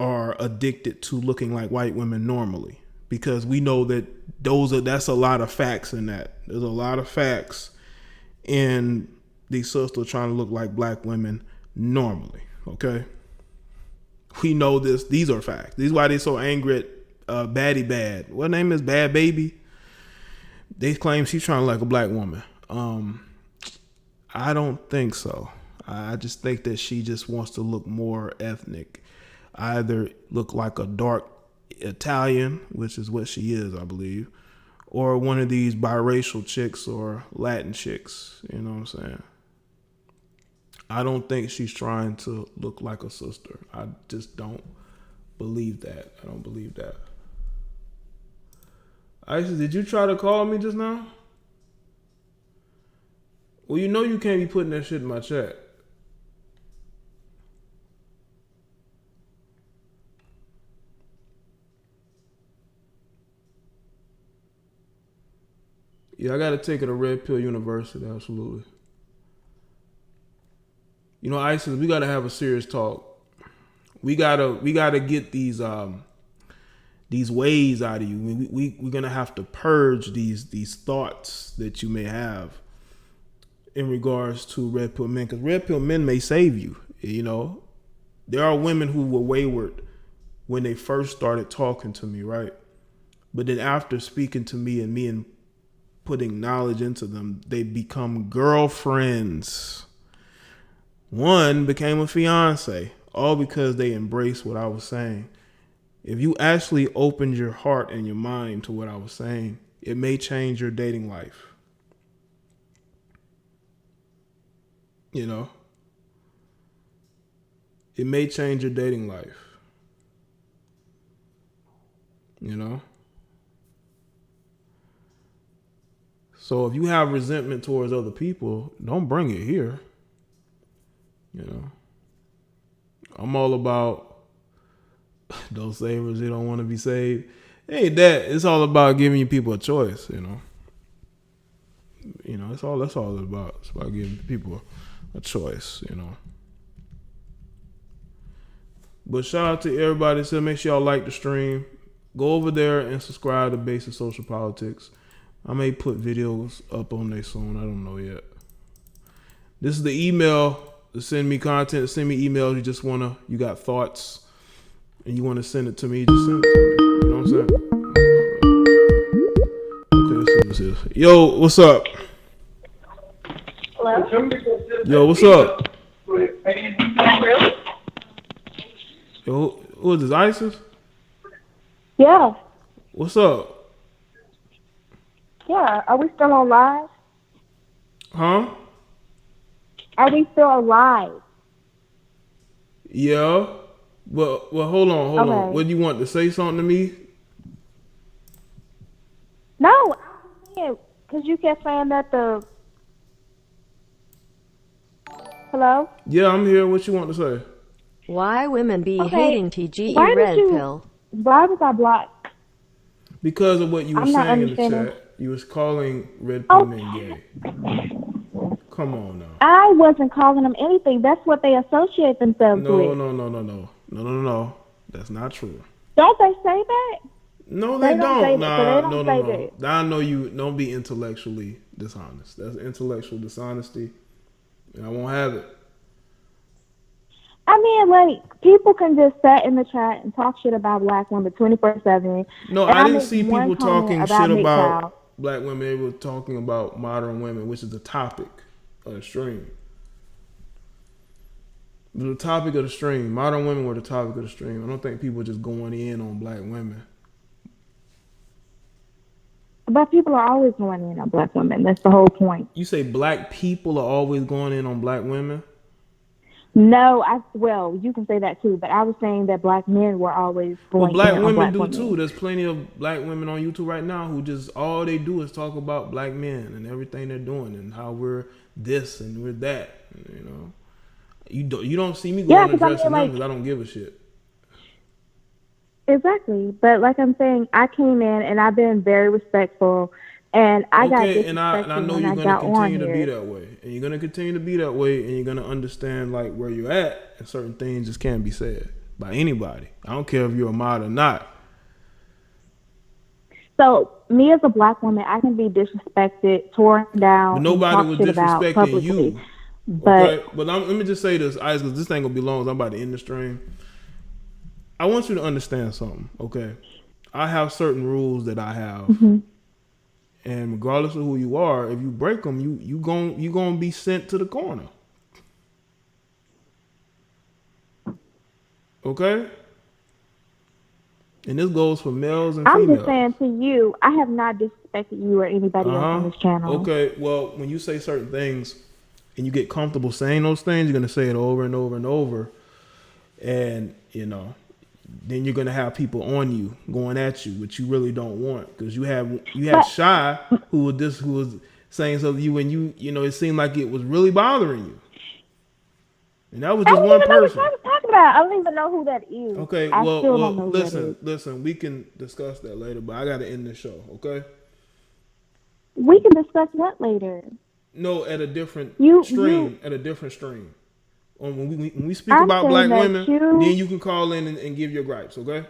Speaker 1: are addicted to looking like white women normally because we know that that's a lot of facts in that. There's a lot of facts in these sisters trying to look like black women normally. Okay, we know this. These are facts. These is why they so angry at Baddie Bad. What name is Bad Baby? They claim she's trying to look like a black woman. I don't think so. I just think that she just wants to look more ethnic. Either look like a dark Italian, which is what she is, I believe, or one of these biracial chicks or Latin chicks. You know what I'm saying? I don't think she's trying to look like a sister. I just don't believe that. I don't believe that. Isis, did you try to call me just now? Well, you know you can't be putting that shit in my chat. Yeah, I got to take it to Red Pill University, absolutely. You know, ISIS, we got to have a serious talk. We gotta get these ways out of you. We're gonna have to purge these thoughts that you may have in regards to red pill men, because red pill men may save you. You know, there are women who were wayward when they first started talking to me, right? But then after speaking to me and putting knowledge into them, they become girlfriends. One became a fiance, all because they embraced what I was saying. If you actually opened your heart and your mind to what I was saying, it may change your dating life. You know? It may change your dating life. You know? So if you have resentment towards other people, don't bring it here. You know? I'm all about those savers, they don't want to be saved. It ain't that. It's all about giving you people a choice, you know. You know, that's all it's about. It's about giving people a choice, you know. But shout out to everybody. So make sure y'all like the stream. Go over there and subscribe to Basic Social Politics. I may put videos up on there soon. I don't know yet. This is the email to send me content. Send me emails. You got thoughts and you want to send it to me, just send it to me. You know what I'm saying? Okay, let's see what's this. Yo, what's up?
Speaker 9: Hello?
Speaker 1: Yo, what's up? Yo, who is this, ISIS?
Speaker 9: Yeah.
Speaker 1: What's up?
Speaker 9: Yeah. Are we still on live?
Speaker 1: Huh?
Speaker 9: Are we still alive?
Speaker 1: Yeah. Well, hold on.
Speaker 9: Okay.
Speaker 1: What do you want to say something to me?
Speaker 9: No, because you kept saying that the. Hello?
Speaker 1: Yeah, I'm here. What you want to say?
Speaker 2: Why women be
Speaker 9: Okay,
Speaker 2: hating TGE
Speaker 9: why
Speaker 2: red
Speaker 9: did you?
Speaker 2: pill?
Speaker 9: Why was I blocked?
Speaker 1: Because of what you were
Speaker 9: I'm not
Speaker 1: saying in the
Speaker 9: understanding.
Speaker 1: chat. You was calling red pill men gay. Come on now.
Speaker 9: I wasn't calling them anything. That's what they associate themselves with.
Speaker 1: No. That's not true.
Speaker 9: Don't they say that?
Speaker 1: No, they don't.
Speaker 9: Say
Speaker 1: Nah,
Speaker 9: that. So they don't say
Speaker 1: no.
Speaker 9: that.
Speaker 1: I know you don't be intellectually dishonest. That's intellectual dishonesty, and I won't have it.
Speaker 9: I mean, like, people can just sit in the chat and talk shit about black women 24/7.
Speaker 1: No,
Speaker 9: And
Speaker 1: I didn't
Speaker 9: make
Speaker 1: see
Speaker 9: one
Speaker 1: people
Speaker 9: comment
Speaker 1: talking shit
Speaker 9: MGTOW.
Speaker 1: about black women. They were talking about modern women, which is the topic of the stream. The topic of the stream. Modern women were the topic of the stream. I don't think people are just going in on black women.
Speaker 9: But people are always going in on black women. That's the whole point.
Speaker 1: You say black people are always going in on black women?
Speaker 9: No, well, you can say that too, but I was saying that black men were always going
Speaker 1: Well, black
Speaker 9: in on
Speaker 1: women
Speaker 9: black
Speaker 1: do
Speaker 9: women.
Speaker 1: too. There's plenty of black women on YouTube right now who just all they do is talk about black men and everything they're doing and how we're this and we're that. You know, you don't see me going and addressing them because I don't give a shit.
Speaker 9: Exactly, but like I'm saying, I came in and I've been very respectful, and I got disrespected
Speaker 1: and I know
Speaker 9: when
Speaker 1: you're
Speaker 9: I
Speaker 1: gonna
Speaker 9: got
Speaker 1: continue
Speaker 9: on
Speaker 1: to be
Speaker 9: here.
Speaker 1: that way, and you're gonna continue to be that way, and you're gonna understand like where you're at, and certain things just can't be said by anybody. I don't care if you're a mod or not.
Speaker 9: So me as a black woman, I can be disrespected, torn down,
Speaker 1: But nobody
Speaker 9: and
Speaker 1: was
Speaker 9: talk shit about
Speaker 1: disrespecting
Speaker 9: publicly.
Speaker 1: you.
Speaker 9: But
Speaker 1: Okay, but let me just say this, Ice, because this ain't gonna be long. I'm about to end the stream. I want you to understand something, okay? I have certain rules that I have, and regardless of who you are, if you break them, you gonna be sent to the corner. Okay? And this goes for males and
Speaker 9: I'm
Speaker 1: females.
Speaker 9: just saying to you, I have not disrespected you or anybody else on this channel.
Speaker 1: Okay, well, when you say certain things and you get comfortable saying those things, you're gonna say it over and over and over, and you know, then you're gonna have people on you going at you, which you really don't want, because you had Shy who was saying something to you, and you know it seemed like it was really bothering you, and that was just one person.
Speaker 9: What I was talking about. I don't even know who that is.
Speaker 1: Okay,
Speaker 9: I
Speaker 1: well,
Speaker 9: still don't know who that is.
Speaker 1: listen. We can discuss that later, but I gotta end the show. Okay.
Speaker 9: We can discuss that later.
Speaker 1: No, at a different stream. At a different stream. When we speak about black women, then you can call in and give your gripes, okay?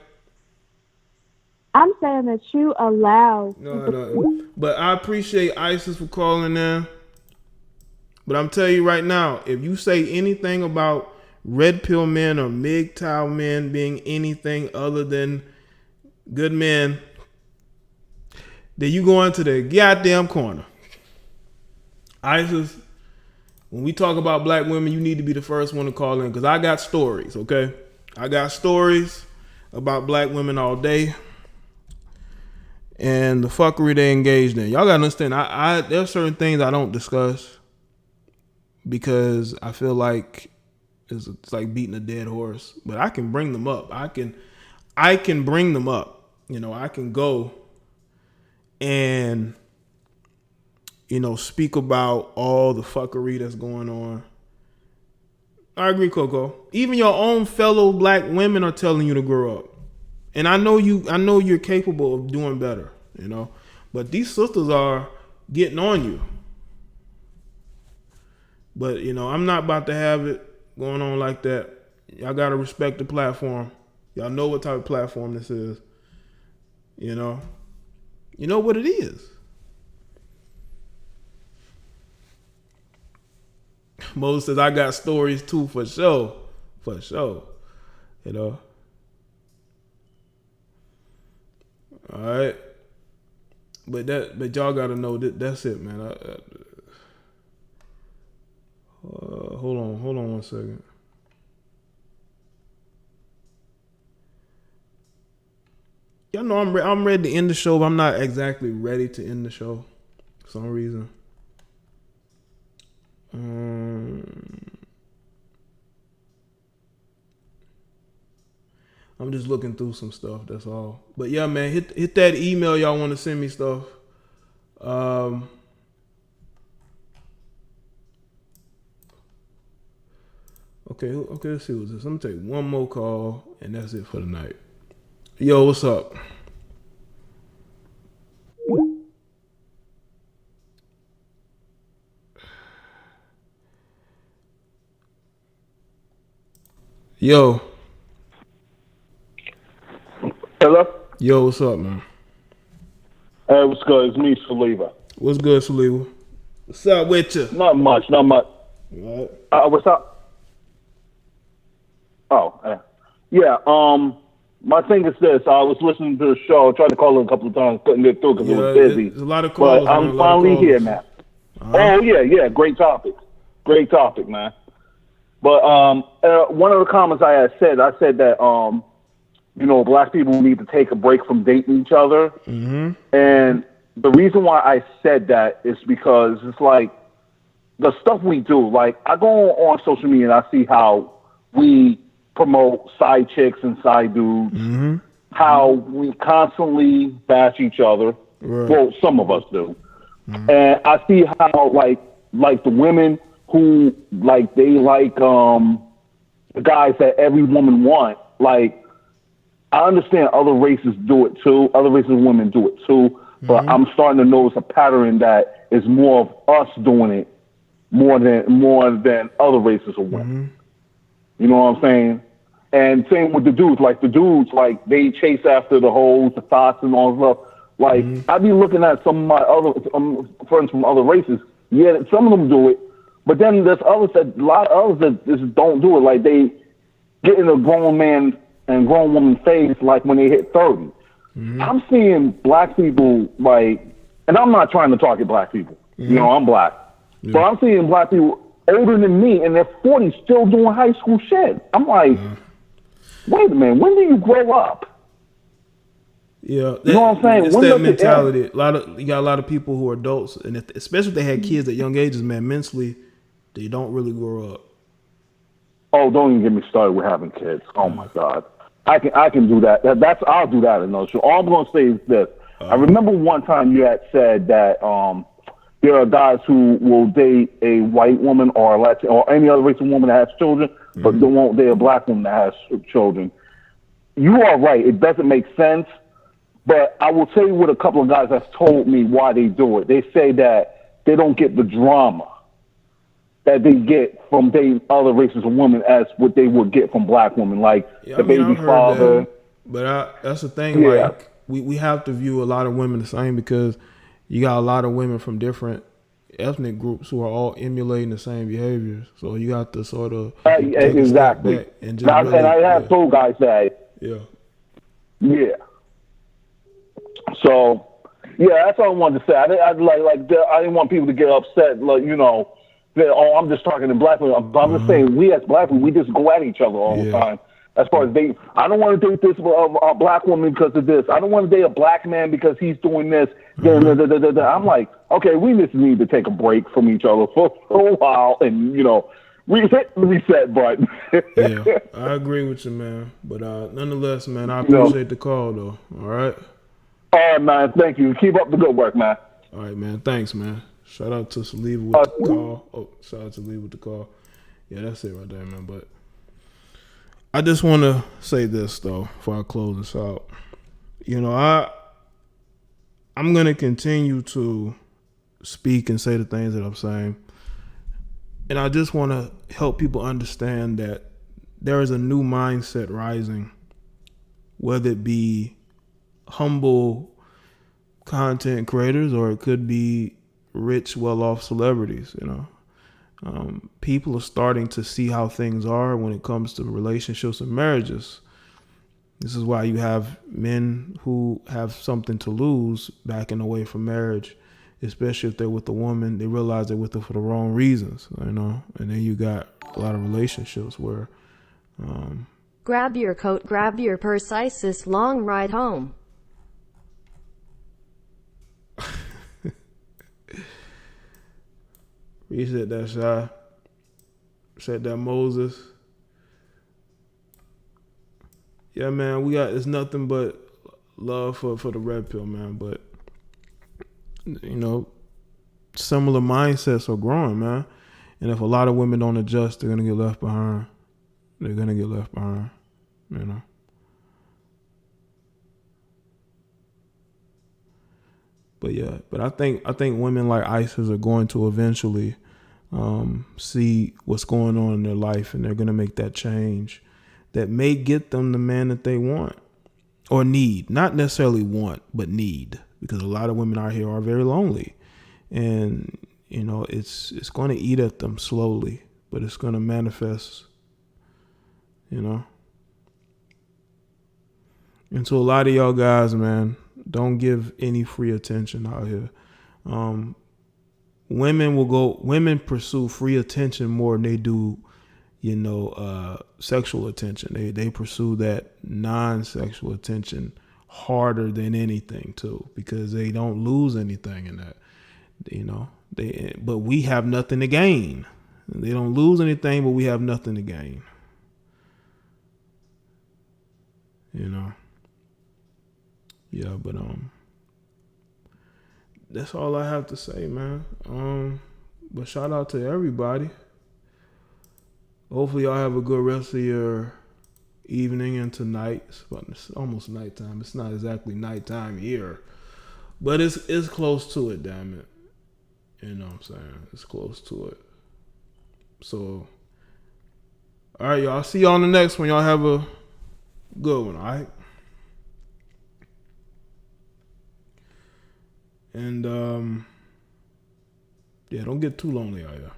Speaker 9: I'm saying that you allow.
Speaker 1: No. But I appreciate ISIS for calling in. But I'm telling you right now, if you say anything about red pill men or MGTOW men being anything other than good men, then you go into the goddamn corner. ISIS, when we talk about black women, you need to be the first one to call in, because I got stories, okay? I got stories about black women all day and the fuckery they engaged in. Y'all gotta understand, there's certain things I don't discuss because I feel like it's like beating a dead horse. But I can bring them up. I can bring them up. You know, I can go and speak about all the fuckery that's going on. I agree, Coco. Even your own fellow black women are telling you to grow up. And I know you're capable of doing better, But these sisters are getting on you. But, I'm not about to have it going on like that. Y'all got to respect the platform. Y'all know what type of platform this is. You know what it is. Moses says, I got stories too, for sure. For sure. All right. But y'all got to know that's it, man. Hold on 1 second. Y'all know I'm ready to end the show, but I'm not exactly ready to end the show for some reason. I'm just looking through some stuff. That's all. But yeah, man, hit that email y'all want to send me stuff. Okay, let's see what's this. I'm gonna take one more call, and that's it for the night. Yo, what's up? Yo.
Speaker 15: Hello?
Speaker 1: Yo, what's up, man?
Speaker 15: Hey, what's good? It's me, Saliva.
Speaker 1: What's good, Saliva? What's up with you?
Speaker 15: Not much.
Speaker 1: What?
Speaker 15: What's up? Yeah, my thing is this. I was listening to the show, tried to call it a couple of times, couldn't get through because it was busy.
Speaker 1: There's a lot of calls,
Speaker 15: but I'm finally here, man. Oh, yeah, great topic. Great topic, man. But one of the comments I said that, black people need to take a break from dating each other.
Speaker 1: Mm-hmm.
Speaker 15: And the reason why I said that is because it's like the stuff we do. Like, I go on social media and I see how we promote side chicks and side dudes,
Speaker 1: Mm-hmm.
Speaker 15: how we constantly bash each other.
Speaker 1: Right.
Speaker 15: Well, some of us do.
Speaker 1: Mm-hmm.
Speaker 15: And I see how, like the women who, like, they like the guys that every woman wants. Like, I understand other races do it too. Other races of women do it too. But I'm starting to notice a pattern that is more of us doing it more than other races of women. You know what I'm saying? And same with the dudes. Like, they chase after the hoes, the thoughts, and all that stuff. Like, I be looking at some of my other friends from other races. Yeah, some of them do it. But then there's a lot of others that just don't do it. Like, they get in a grown man and grown woman face like when they hit 30. I'm seeing black people, like, and I'm not trying to target black people. You know, I'm black. But I'm seeing black people older than me in their 40s still doing high school shit. I'm like, wait a minute, when do you grow up?
Speaker 1: Yeah,
Speaker 15: you know what I'm saying?
Speaker 1: It's
Speaker 15: When
Speaker 1: that
Speaker 15: does it
Speaker 1: mentality.
Speaker 15: end?
Speaker 1: You got a lot of people who are adults, and especially if they had kids at young ages, man, mentally, they don't really grow up.
Speaker 15: Oh, don't even get me started with having kids. Oh my God, I can do that. I'll do that another show. All I'm gonna say is this: I remember one time you had said that there are guys who will date a white woman or a Latin or any other race of woman that has children, but they won't date a black woman that has children. You are right. It doesn't make sense. But I will tell you what a couple of guys have told me why they do it. They say that they don't get the drama that they get from dating other races of women as what they would get from black women, like the baby father.
Speaker 1: But that's the thing.
Speaker 15: Yeah.
Speaker 1: Like we have to view a lot of women the same because you got a lot of women from different ethnic groups who are all emulating the same behaviors. So you have to sort of take a step back and just
Speaker 15: I have told guys that.
Speaker 1: Yeah.
Speaker 15: Yeah. So, yeah, that's all I wanted to say. I didn't want people to get upset, like, that, I'm just talking to black people. I'm just saying, we as black people, we just go at each other all the time. As far as dating, I don't want to date this a black woman because of this. I don't want to date a black man because he's doing this. I'm like, okay, we just need to take a break from each other for a while and, hit the reset button.
Speaker 1: Yeah, I agree with you, man. But nonetheless, man, I appreciate the call, though. All right?
Speaker 15: All right, man. Thank you. Keep up the good work, man.
Speaker 1: All right, man. Thanks, man. Shout out to Saliva with the call. Oh, shout out to Saliva with the call. Yeah, that's it right there, man. But I just want to say this, though, before I close this out. I'm going to continue to speak and say the things that I'm saying. And I just want to help people understand that there is a new mindset rising, whether it be humble content creators or it could be rich, well-off celebrities. People are starting to see how things are when it comes to relationships and marriages. This is why you have men who have something to lose backing away from marriage, especially if they're with a woman. They realize they're with her for the wrong reasons, and then you got a lot of relationships where
Speaker 2: grab your coat, grab your purse, ISIS long ride home.
Speaker 1: You said that, Shy. Said that, Moses. Yeah, man, it's nothing but love for the red pill, man. But similar mindsets are growing, man. And if a lot of women don't adjust, they're gonna get left behind. They're gonna get left behind, But yeah, I think women like Isis are going to eventually see what's going on in their life, and they're gonna make that change that may get them the man that they want or need. Not necessarily want, but need, because a lot of women out here are very lonely, and it's going to eat at them slowly, but it's going to manifest. And to a lot of y'all guys, man, don't give any free attention out here. Women pursue free attention more than they do, sexual attention. They pursue that non-sexual attention harder than anything too, because they don't lose anything in that. But we have nothing to gain. They don't lose anything, but we have nothing to gain. Yeah, but that's all I have to say, man. But shout out to everybody. Hopefully y'all have a good rest of your evening and tonight. It's almost nighttime. It's not exactly nighttime here, but it's close to it, damn it. You know what I'm saying? It's close to it. So, all right, y'all. See y'all on the next one. Y'all have a good one, all right? And, yeah, don't get too lonely out here.